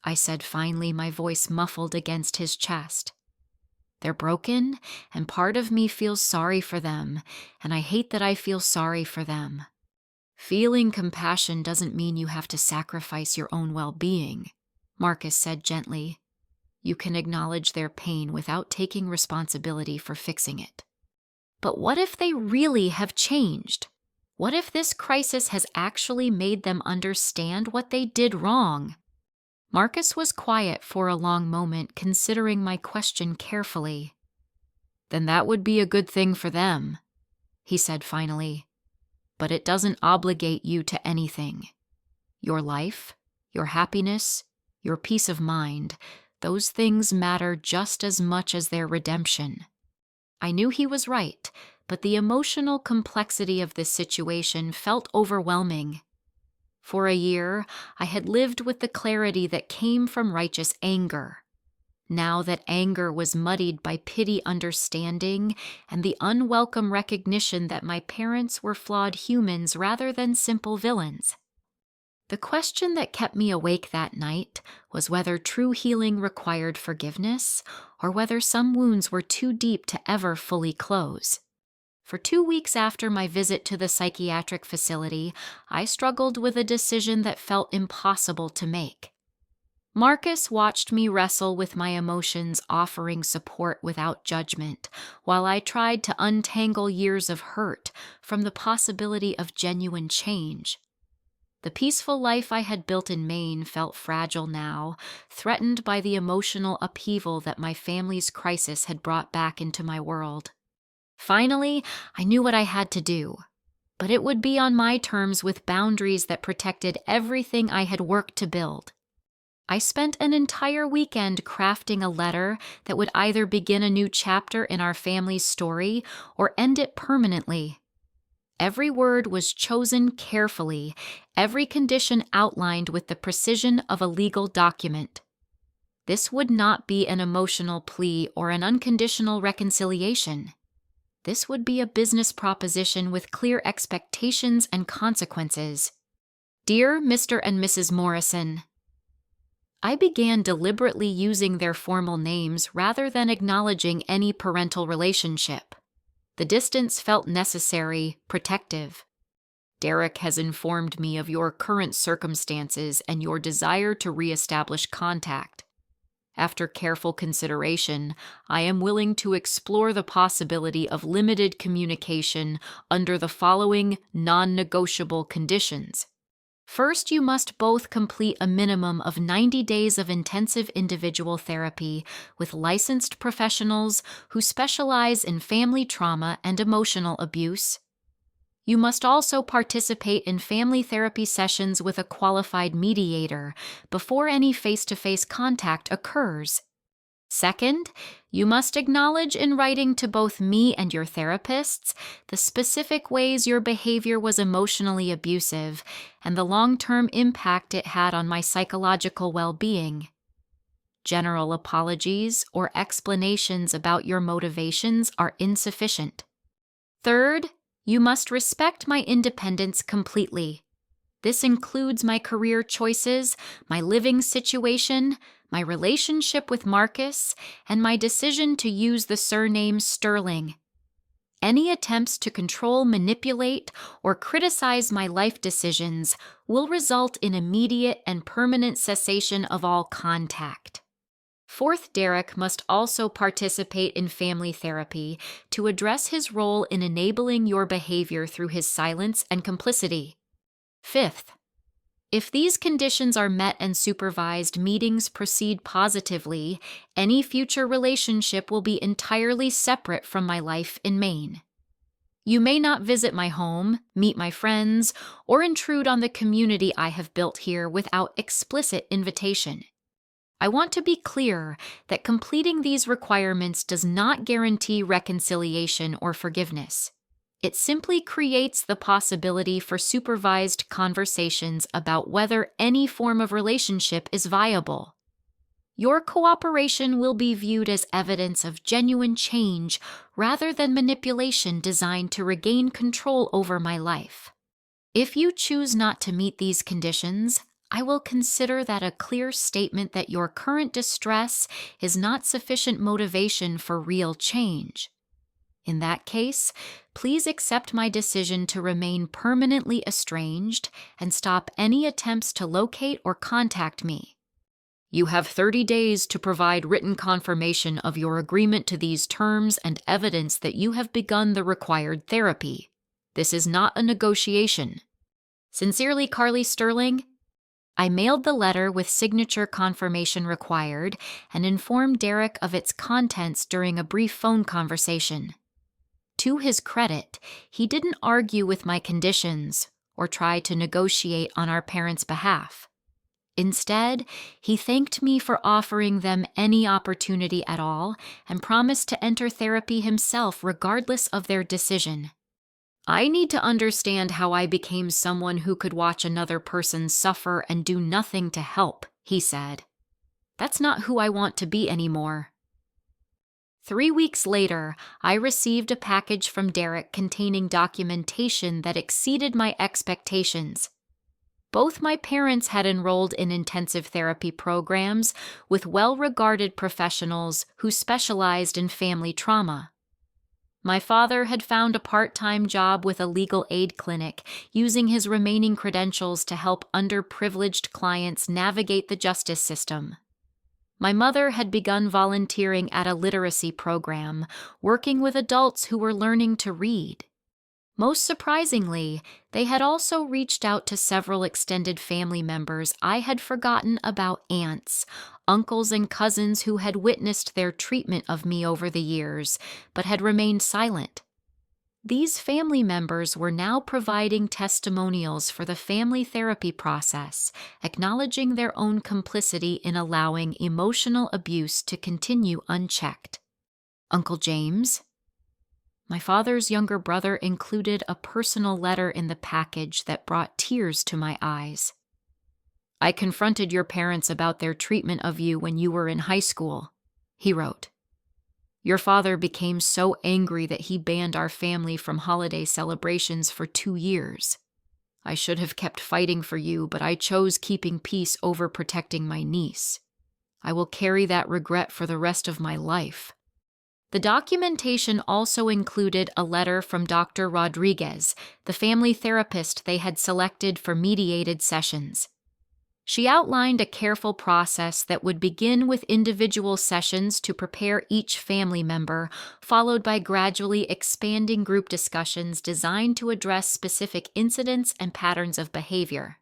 I said finally, my voice muffled against his chest. "They're broken, and part of me feels sorry for them, and I hate that I feel sorry for them. Feeling compassion doesn't mean you have to sacrifice your own well-being," Marcus said gently. "You can acknowledge their pain without taking responsibility for fixing it." "But what if they really have changed? What if this crisis has actually made them understand what they did wrong?" Marcus was quiet for a long moment, considering my question carefully. "Then that would be a good thing for them," he said finally. "But it doesn't obligate you to anything. Your life, Your happiness, your peace of mind, those things matter just as much as their redemption. I knew he was right, but the emotional complexity of this situation felt overwhelming. For a year, I had lived with the clarity that came from righteous anger. Now that anger was muddied by pity understanding and the unwelcome recognition that my parents were flawed humans rather than simple villains. The question that kept me awake that night was whether true healing required forgiveness or whether some wounds were too deep to ever fully close. For 2 weeks after my visit to the psychiatric facility, I struggled with a decision that felt impossible to make. Marcus watched me wrestle with my emotions, offering support without judgment, while I tried to untangle years of hurt from the possibility of genuine change. The peaceful life I had built in Maine felt fragile now, threatened by the emotional upheaval that my family's crisis had brought back into my world. Finally, I knew what I had to do, but it would be on my terms with boundaries that protected everything I had worked to build. I spent an entire weekend crafting a letter that would either begin a new chapter in our family's story or end it permanently. Every word was chosen carefully, every condition outlined with the precision of a legal document. This would not be an emotional plea or an unconditional reconciliation. This would be a business proposition with clear expectations and consequences. Dear Mr. and Mrs. Morrison, I began deliberately using their formal names rather than acknowledging any parental relationship. The distance felt necessary, protective. Derek has informed me of your current circumstances and your desire to reestablish contact. After careful consideration, I am willing to explore the possibility of limited communication under the following non-negotiable conditions. First, you must both complete a minimum of 90 days of intensive individual therapy with licensed professionals who specialize in family trauma and emotional abuse. You must also participate in family therapy sessions with a qualified mediator before any face-to-face contact occurs. Second, you must acknowledge in writing to both me and your therapists the specific ways your behavior was emotionally abusive and the long-term impact it had on my psychological well-being. General apologies or explanations about your motivations are insufficient. Third, you must respect my independence completely. This includes my career choices, my living situation, my relationship with Marcus, and my decision to use the surname Sterling. Any attempts to control, manipulate, or criticize my life decisions will result in immediate and permanent cessation of all contact. Fourth, Derek must also participate in family therapy to address his role in enabling your behavior through his silence and complicity. Fifth, if these conditions are met and supervised meetings proceed positively, any future relationship will be entirely separate from my life in Maine. You may not visit my home, meet my friends, or intrude on the community I have built here without explicit invitation. I want to be clear that completing these requirements does not guarantee reconciliation or forgiveness. It simply creates the possibility for supervised conversations about whether any form of relationship is viable. Your cooperation will be viewed as evidence of genuine change rather than manipulation designed to regain control over my life. If you choose not to meet these conditions, I will consider that a clear statement that your current distress is not sufficient motivation for real change. In that case, please accept my decision to remain permanently estranged and stop any attempts to locate or contact me. You have 30 days to provide written confirmation of your agreement to these terms and evidence that you have begun the required therapy. This is not a negotiation. Sincerely, Carly Sterling. I mailed the letter with signature confirmation required and informed Derek of its contents during a brief phone conversation. To his credit, he didn't argue with my conditions or try to negotiate on our parents' behalf. Instead, he thanked me for offering them any opportunity at all and promised to enter therapy himself regardless of their decision. I need to understand how I became someone who could watch another person suffer and do nothing to help, he said. That's not who I want to be anymore. 3 weeks later, I received a package from Derek containing documentation that exceeded my expectations. Both my parents had enrolled in intensive therapy programs with well-regarded professionals who specialized in family trauma. My father had found a part-time job with a legal aid clinic, using his remaining credentials to help underprivileged clients navigate the justice system. My mother had begun volunteering at a literacy program, working with adults who were learning to read. Most surprisingly, they had also reached out to several extended family members I had forgotten about: aunts, uncles, and cousins who had witnessed their treatment of me over the years, but had remained silent. These family members were now providing testimonials for the family therapy process, acknowledging their own complicity in allowing emotional abuse to continue unchecked. Uncle James? My father's younger brother included a personal letter in the package that brought tears to my eyes. I confronted your parents about their treatment of you when you were in high school, he wrote. Your father became so angry that he banned our family from holiday celebrations for 2 years. I should have kept fighting for you, but I chose keeping peace over protecting my niece. I will carry that regret for the rest of my life. The documentation also included a letter from Dr. Rodriguez, the family therapist they had selected for mediated sessions. She outlined a careful process that would begin with individual sessions to prepare each family member, followed by gradually expanding group discussions designed to address specific incidents and patterns of behavior.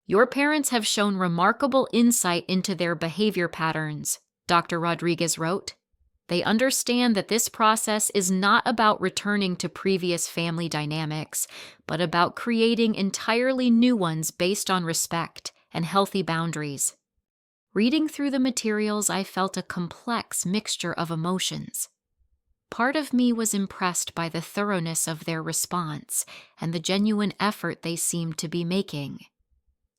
Your parents have shown remarkable insight into their behavior patterns, Dr. Rodriguez wrote. They understand that this process is not about returning to previous family dynamics, but about creating entirely new ones based on respect and healthy boundaries. Reading through the materials, I felt a complex mixture of emotions. Part of me was impressed by the thoroughness of their response and the genuine effort they seemed to be making.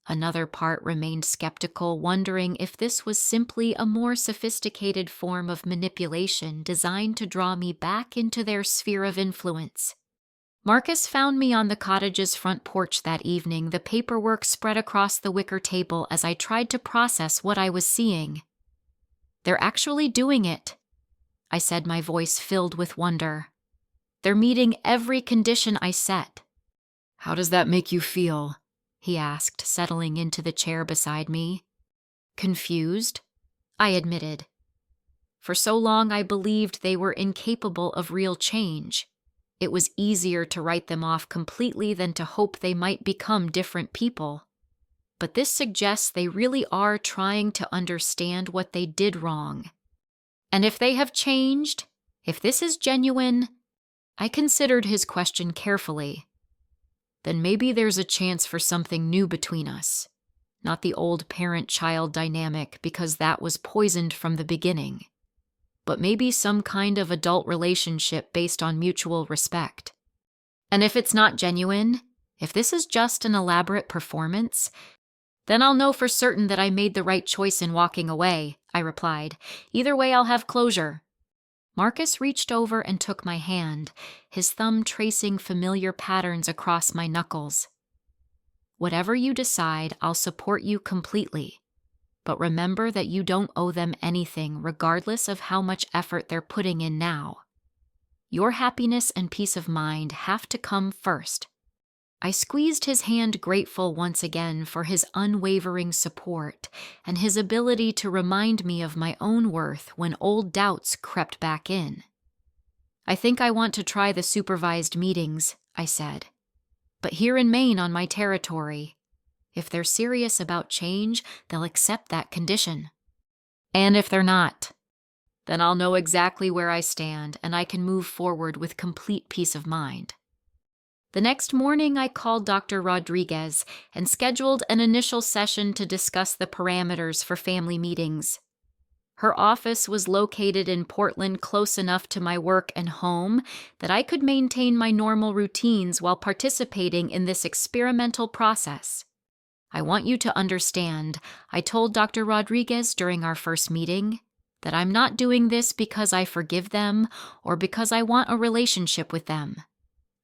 Another part remained skeptical, wondering if this was simply a more sophisticated form of manipulation designed to draw me back into their sphere of influence. Marcus found me on the cottage's front porch that evening, the paperwork spread across the wicker table as I tried to process what I was seeing. They're actually doing it, I said, my voice filled with wonder. They're meeting every condition I set. How does that make you feel? He asked, settling into the chair beside me. Confused, I admitted. For so long I believed they were incapable of real change. It was easier to write them off completely than to hope they might become different people. But this suggests they really are trying to understand what they did wrong. And if they have changed, if this is genuine, I considered his question carefully. Then maybe there's a chance for something new between us. Not the old parent-child dynamic, because that was poisoned from the beginning. But maybe some kind of adult relationship based on mutual respect. And if it's not genuine, if this is just an elaborate performance, then I'll know for certain that I made the right choice in walking away, I replied. Either way, I'll have closure. Marcus reached over and took my hand, his thumb tracing familiar patterns across my knuckles. Whatever you decide, I'll support you completely. But remember that you don't owe them anything, regardless of how much effort they're putting in now. Your happiness and peace of mind have to come first. I squeezed his hand, grateful once again for his unwavering support and his ability to remind me of my own worth when old doubts crept back in. I think I want to try the supervised meetings, I said. But here in Maine, on my territory. If they're serious about change, they'll accept that condition. And if they're not, then I'll know exactly where I stand and I can move forward with complete peace of mind. The next morning, I called Dr. Rodriguez and scheduled an initial session to discuss the parameters for family meetings. Her office was located in Portland, close enough to my work and home that I could maintain my normal routines while participating in this experimental process. I want you to understand, I told Dr. Rodriguez during our first meeting, that I'm not doing this because I forgive them or because I want a relationship with them.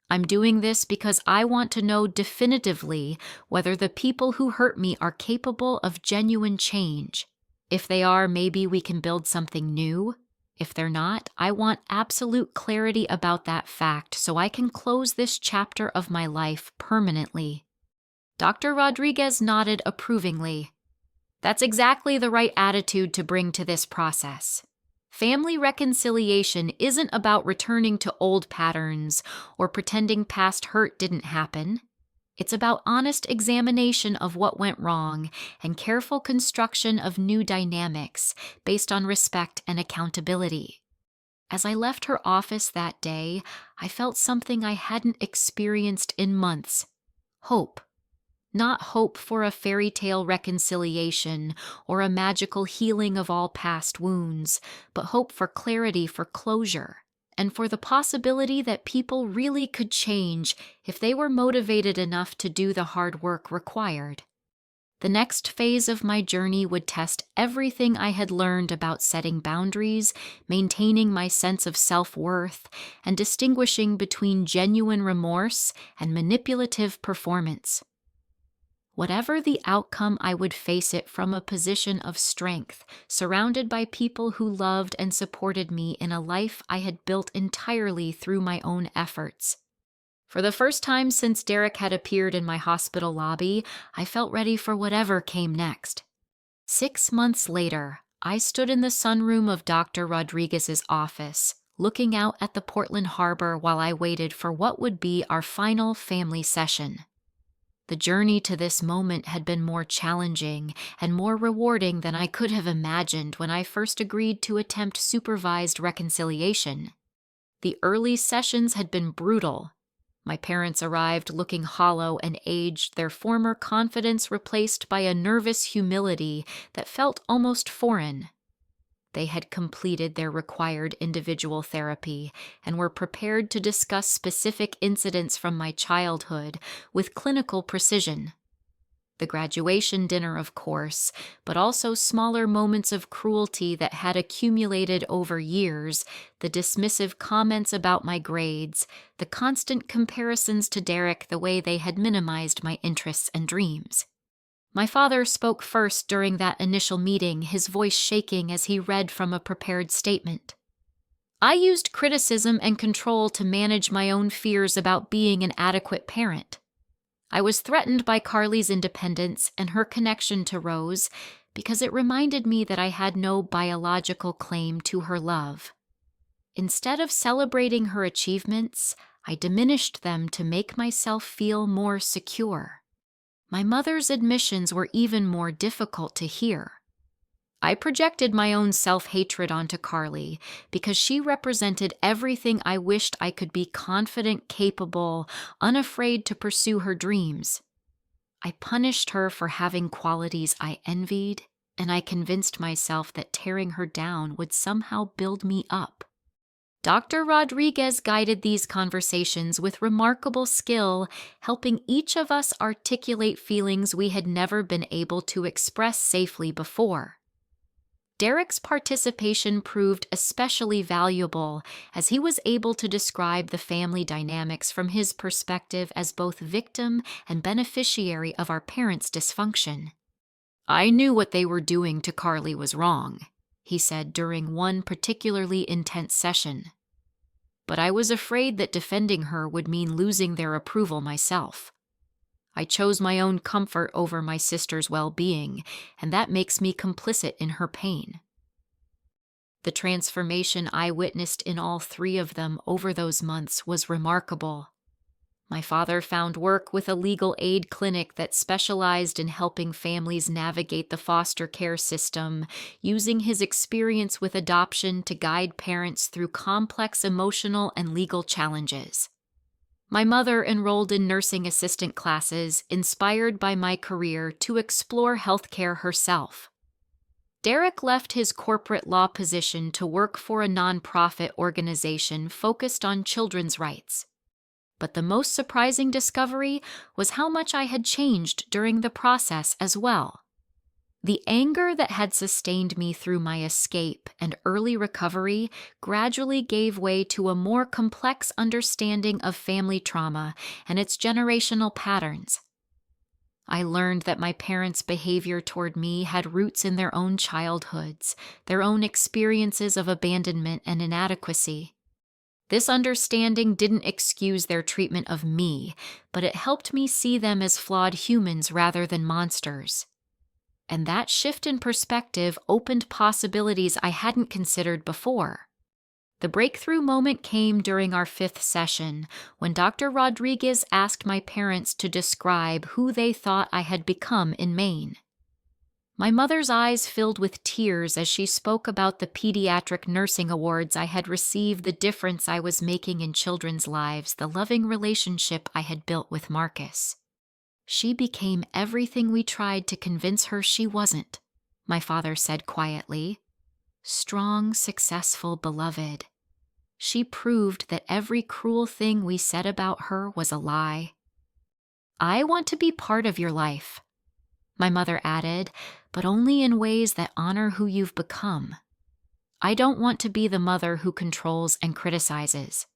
I'm doing this because I want to know definitively whether the people who hurt me are capable of genuine change. If they are, maybe we can build something new. If they're not, I want absolute clarity about that fact so I can close this chapter of my life permanently. Dr. Rodriguez nodded approvingly. That's exactly the right attitude to bring to this process. Family reconciliation isn't about returning to old patterns or pretending past hurt didn't happen. It's about honest examination of what went wrong and careful construction of new dynamics based on respect and accountability. As I left her office that day, I felt something I hadn't experienced in months. Hope. Not hope for a fairy tale reconciliation or a magical healing of all past wounds, but hope for clarity, for closure, and for the possibility that people really could change if they were motivated enough to do the hard work required. The next phase of my journey would test everything I had learned about setting boundaries, maintaining my sense of self-worth, and distinguishing between genuine remorse and manipulative performance. Whatever the outcome, I would face it from a position of strength, surrounded by people who loved and supported me in a life I had built entirely through my own efforts. For the first time since Derek had appeared in my hospital lobby, I felt ready for whatever came next. 6 months later, I stood in the sunroom of Dr. Rodriguez's office, looking out at the Portland harbor while I waited for what would be our final family session. The journey to this moment had been more challenging and more rewarding than I could have imagined when I first agreed to attempt supervised reconciliation. The early sessions had been brutal. My parents arrived looking hollow and aged, their former confidence replaced by a nervous humility that felt almost foreign. They had completed their required individual therapy and were prepared to discuss specific incidents from my childhood with clinical precision. The graduation dinner, of course, but also smaller moments of cruelty that had accumulated over years, the dismissive comments about my grades, the constant comparisons to Derek, the way they had minimized my interests and dreams. My father spoke first during that initial meeting, his voice shaking as he read from a prepared statement. I used criticism and control to manage my own fears about being an adequate parent. I was threatened by Carly's independence and her connection to Rose because it reminded me that I had no biological claim to her love. Instead of celebrating her achievements, I diminished them to make myself feel more secure. My mother's admissions were even more difficult to hear. I projected my own self-hatred onto Carly because she represented everything I wished I could be: confident, capable, unafraid to pursue her dreams. I punished her for having qualities I envied, and I convinced myself that tearing her down would somehow build me up. Dr. Rodriguez guided these conversations with remarkable skill, helping each of us articulate feelings we had never been able to express safely before. Derek's participation proved especially valuable as he was able to describe the family dynamics from his perspective as both victim and beneficiary of our parents' dysfunction. I knew what they were doing to Carly was wrong, he said during one particularly intense session. But I was afraid that defending her would mean losing their approval myself. I chose my own comfort over my sister's well-being, and that makes me complicit in her pain. The transformation I witnessed in all 3 of them over those months was remarkable. My father found work with a legal aid clinic that specialized in helping families navigate the foster care system, using his experience with adoption to guide parents through complex emotional and legal challenges. My mother enrolled in nursing assistant classes, inspired by my career to explore healthcare herself. Derek left his corporate law position to work for a nonprofit organization focused on children's rights. But the most surprising discovery was how much I had changed during the process as well. The anger that had sustained me through my escape and early recovery gradually gave way to a more complex understanding of family trauma and its generational patterns. I learned that my parents' behavior toward me had roots in their own childhoods, their own experiences of abandonment and inadequacy. This understanding didn't excuse their treatment of me, but it helped me see them as flawed humans rather than monsters. And that shift in perspective opened possibilities I hadn't considered before. The breakthrough moment came during our 5th session, when Dr. Rodriguez asked my parents to describe who they thought I had become in Maine. My mother's eyes filled with tears as she spoke about the pediatric nursing awards I had received, the difference I was making in children's lives, the loving relationship I had built with Marcus. She became everything we tried to convince her she wasn't, my father said quietly. Strong, successful, beloved. She proved that every cruel thing we said about her was a lie. I want to be part of your life, my mother added, but only in ways that honor who you've become. I don't want to be the mother who controls and criticizes.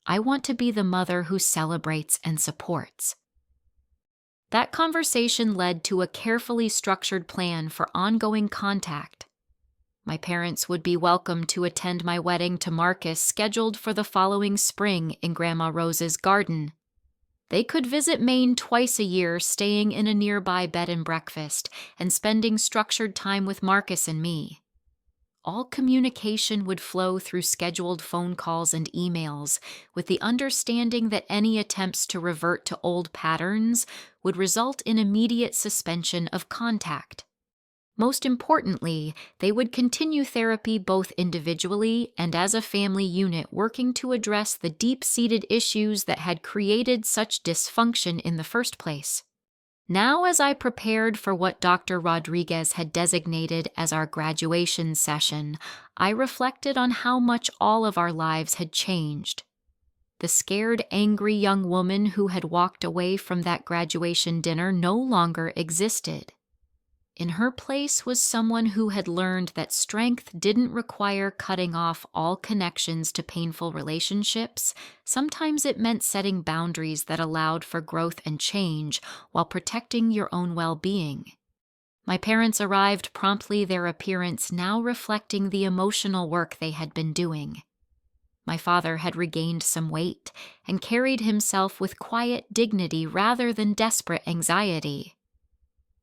I want to be the mother who celebrates and supports. That conversation led to a carefully structured plan for ongoing contact. My parents would be welcome to attend my wedding to Marcus, scheduled for the following spring in Grandma Rose's garden. They could visit Maine twice a year, staying in a nearby bed and breakfast, and spending structured time with Marcus and me. All communication would flow through scheduled phone calls and emails, with the understanding that any attempts to revert to old patterns would result in immediate suspension of contact. Most importantly, they would continue therapy both individually and as a family unit, working to address the deep-seated issues that had created such dysfunction in the first place. Now, as I prepared for what Dr. Rodriguez had designated as our graduation session, I reflected on how much all of our lives had changed. The scared, angry young woman who had walked away from that graduation dinner no longer existed. In her place was someone who had learned that strength didn't require cutting off all connections to painful relationships. Sometimes it meant setting boundaries that allowed for growth and change while protecting your own well-being. My parents arrived promptly, their appearance now reflecting the emotional work they had been doing. My father had regained some weight and carried himself with quiet dignity rather than desperate anxiety.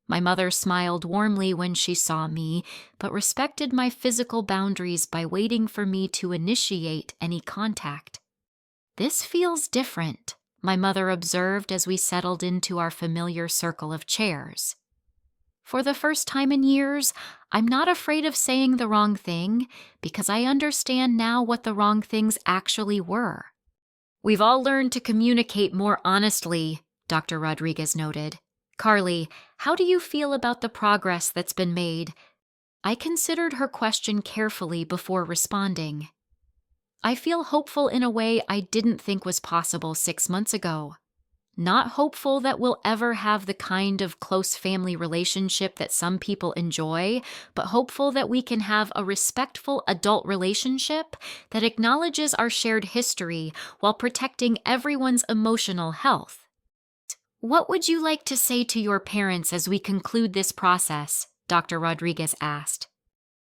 My mother smiled warmly when she saw me, but respected my physical boundaries by waiting for me to initiate any contact. "This feels different," my mother observed as we settled into our familiar circle of chairs. "For the first time in years, I'm not afraid of saying the wrong thing because I understand now what the wrong things actually were." "We've all learned to communicate more honestly," Dr. Rodriguez noted. "Carly, how do you feel about the progress that's been made?" I considered her question carefully before responding. "I feel hopeful in a way I didn't think was possible 6 months ago. Not hopeful that we'll ever have the kind of close family relationship that some people enjoy, but hopeful that we can have a respectful adult relationship that acknowledges our shared history while protecting everyone's emotional health." "What would you like to say to your parents as we conclude this process?" Dr. Rodriguez asked.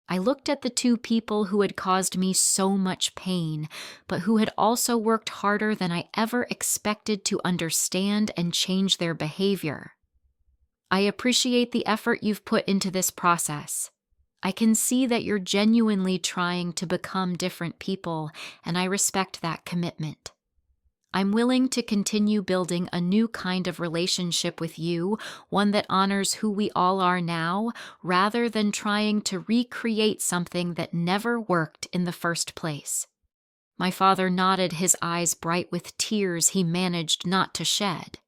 I looked at the two people who had caused me so much pain, but who had also worked harder than I ever expected to understand and change their behavior. "I appreciate the effort you've put into this process. I can see that you're genuinely trying to become different people, and I respect that commitment. I'm willing to continue building a new kind of relationship with you, one that honors who we all are now, rather than trying to recreate something that never worked in the first place." My father nodded, his eyes bright with tears he managed not to shed.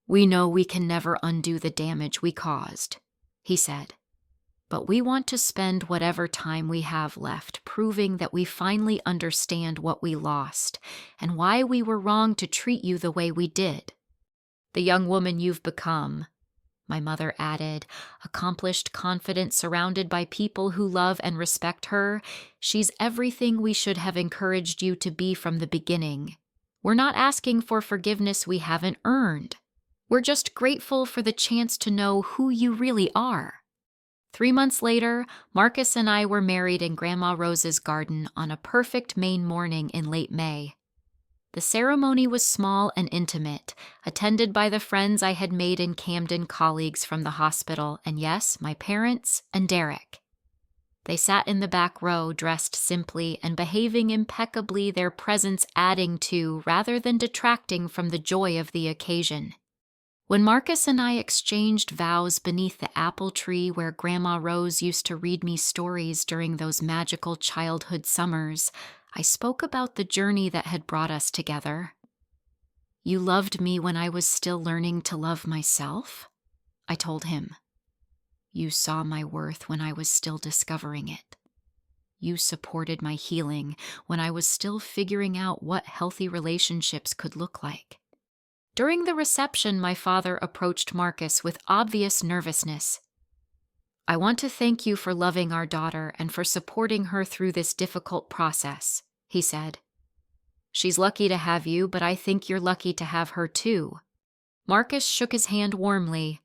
"We know we can never undo the damage we caused," he said. "But we want to spend whatever time we have left proving that we finally understand what we lost and why we were wrong to treat you the way we did. The young woman you've become," my mother added, accomplished, confident, surrounded by people who love and respect her, "she's everything we should have encouraged you to be from the beginning. We're not asking for forgiveness we haven't earned. We're just grateful for the chance to know who you really are." 3 months later, Marcus and I were married in Grandma Rose's garden on a perfect Maine morning in late May. The ceremony was small and intimate, attended by the friends I had made in Camden, colleagues from the hospital, and yes, my parents and Derek. They sat in the back row, dressed simply and behaving impeccably, their presence adding to, rather than detracting from, the joy of the occasion. When Marcus and I exchanged vows beneath the apple tree where Grandma Rose used to read me stories during those magical childhood summers, I spoke about the journey that had brought us together. "You loved me when I was still learning to love myself," I told him. "You saw my worth when I was still discovering it. You supported my healing when I was still figuring out what healthy relationships could look like." During the reception, my father approached Marcus with obvious nervousness. "I want to thank you for loving our daughter and for supporting her through this difficult process," he said. "She's lucky to have you, but I think you're lucky to have her too." Marcus shook his hand warmly.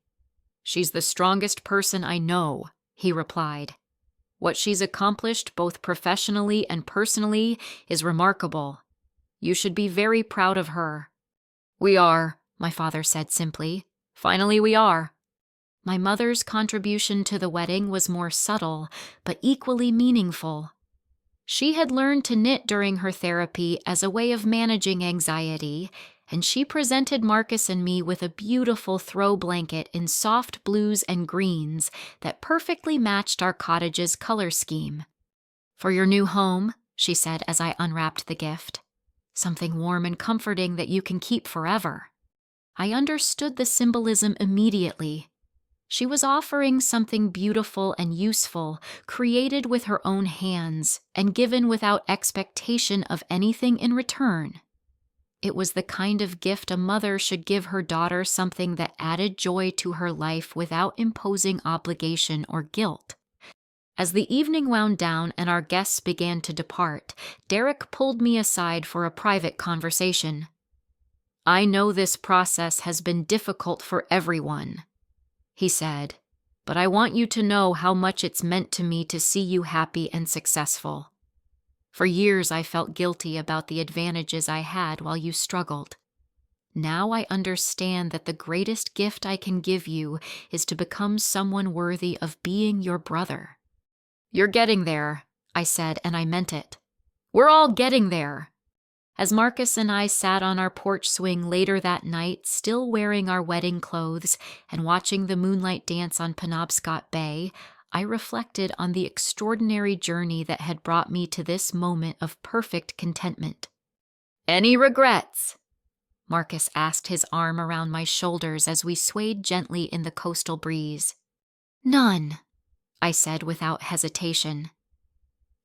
"She's the strongest person I know," he replied. "What she's accomplished both professionally and personally is remarkable. You should be very proud of her." "We are," my father said simply. "Finally we are." My mother's contribution to the wedding was more subtle, but equally meaningful. She had learned to knit during her therapy as a way of managing anxiety, and she presented Marcus and me with a beautiful throw blanket in soft blues and greens that perfectly matched our cottage's color scheme. "For your new home," she said as I unwrapped the gift. "Something warm and comforting that you can keep forever." I understood the symbolism immediately. She was offering something beautiful and useful, created with her own hands, and given without expectation of anything in return. It was the kind of gift a mother should give her daughter, something that added joy to her life without imposing obligation or guilt. As the evening wound down and our guests began to depart, Derek pulled me aside for a private conversation. "I know this process has been difficult for everyone," he said, "but I want you to know how much it's meant to me to see you happy and successful. For years I felt guilty about the advantages I had while you struggled. Now I understand that the greatest gift I can give you is to become someone worthy of being your brother." "You're getting there," I said, and I meant it. "We're all getting there." As Marcus and I sat on our porch swing later that night, still wearing our wedding clothes and watching the moonlight dance on Penobscot Bay, I reflected on the extraordinary journey that had brought me to this moment of perfect contentment. "Any regrets?" Marcus asked, his arm around my shoulders as we swayed gently in the coastal breeze. "None," I said without hesitation.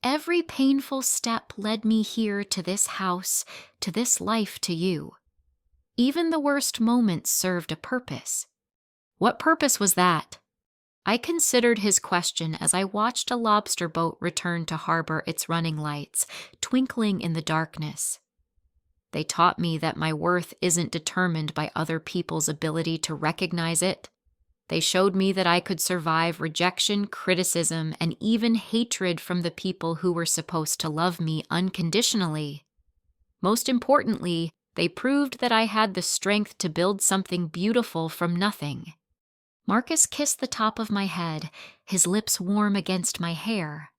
"Every painful step led me here, to this house, to this life, to you. Even the worst moments served a purpose." "What purpose was that?" I considered his question as I watched a lobster boat return to harbor, its running lights twinkling in the darkness. "They taught me that my worth isn't determined by other people's ability to recognize it. They showed me that I could survive rejection, criticism, and even hatred from the people who were supposed to love me unconditionally. Most importantly, they proved that I had the strength to build something beautiful from nothing." Marcus kissed the top of my head, his lips warm against my hair.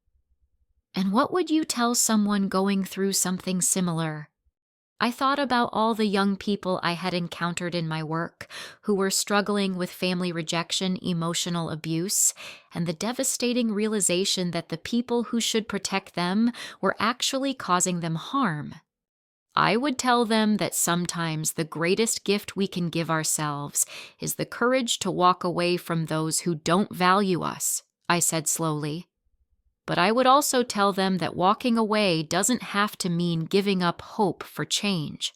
"And what would you tell someone going through something similar?" I thought about all the young people I had encountered in my work who were struggling with family rejection, emotional abuse, and the devastating realization that the people who should protect them were actually causing them harm. I would tell them that sometimes the greatest gift we can give ourselves is the courage to walk away from those who don't value us, I said slowly. But I would also tell them that walking away doesn't have to mean giving up hope for change.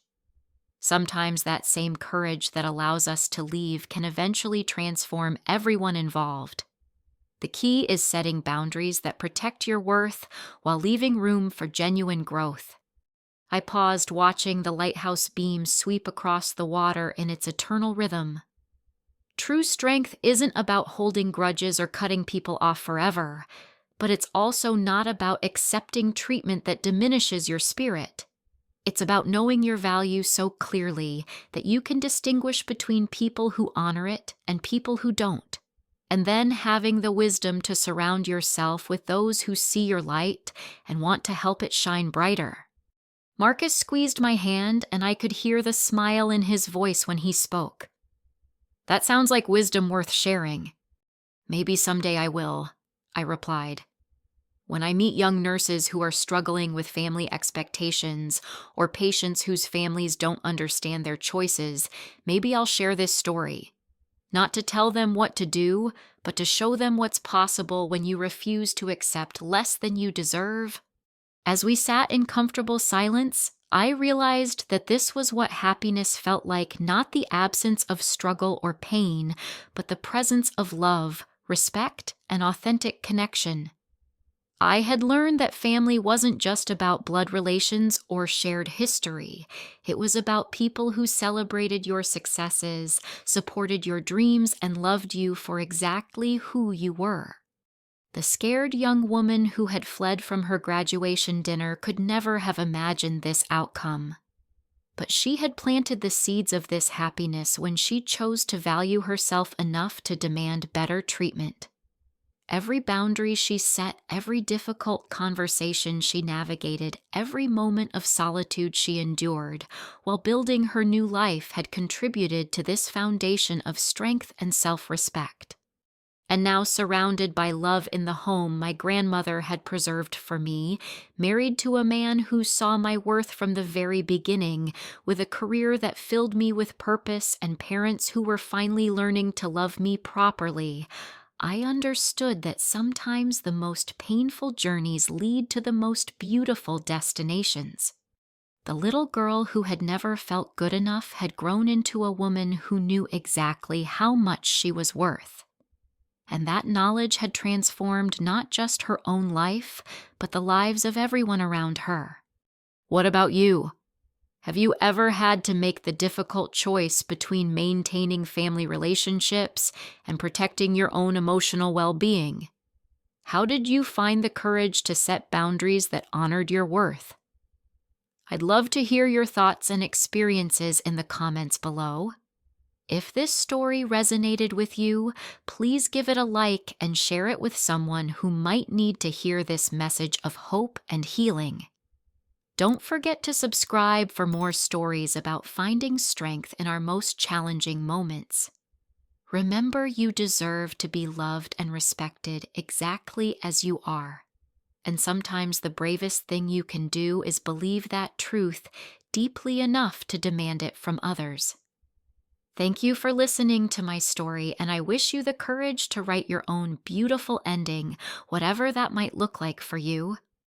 Sometimes that same courage that allows us to leave can eventually transform everyone involved. The key is setting boundaries that protect your worth while leaving room for genuine growth. I paused, watching the lighthouse beam sweep across the water in its eternal rhythm. True strength isn't about holding grudges or cutting people off forever, but it's also not about accepting treatment that diminishes your spirit. It's about knowing your value so clearly that you can distinguish between people who honor it and people who don't, and then having the wisdom to surround yourself with those who see your light and want to help it shine brighter. Marcus squeezed my hand, and I could hear the smile in his voice when he spoke. That sounds like wisdom worth sharing. Maybe someday I will, I replied. When I meet young nurses who are struggling with family expectations or patients whose families don't understand their choices, maybe I'll share this story. Not to tell them what to do, but to show them what's possible when you refuse to accept less than you deserve. As we sat in comfortable silence, I realized that this was what happiness felt like, not the absence of struggle or pain, but the presence of love, respect, and authentic connection. I had learned that family wasn't just about blood relations or shared history. It was about people who celebrated your successes, supported your dreams, and loved you for exactly who you were. The scared young woman who had fled from her graduation dinner could never have imagined this outcome. But she had planted the seeds of this happiness when she chose to value herself enough to demand better treatment. Every boundary she set, every difficult conversation she navigated, every moment of solitude she endured, while building her new life had contributed to this foundation of strength and self-respect. And now, surrounded by love in the home my grandmother had preserved for me, married to a man who saw my worth from the very beginning, with a career that filled me with purpose and parents who were finally learning to love me properly, I understood that sometimes the most painful journeys lead to the most beautiful destinations. The little girl who had never felt good enough had grown into a woman who knew exactly how much she was worth. And that knowledge had transformed not just her own life, but the lives of everyone around her. What about you? Have you ever had to make the difficult choice between maintaining family relationships and protecting your own emotional well-being? How did you find the courage to set boundaries that honored your worth? I'd love to hear your thoughts and experiences in the comments below. If this story resonated with you, please give it a like and share it with someone who might need to hear this message of hope and healing. Don't forget to subscribe for more stories about finding strength in our most challenging moments. Remember, you deserve to be loved and respected exactly as you are. And sometimes the bravest thing you can do is believe that truth deeply enough to demand it from others. Thank you for listening to my story, and I wish you the courage to write your own beautiful ending, whatever that might look like for you.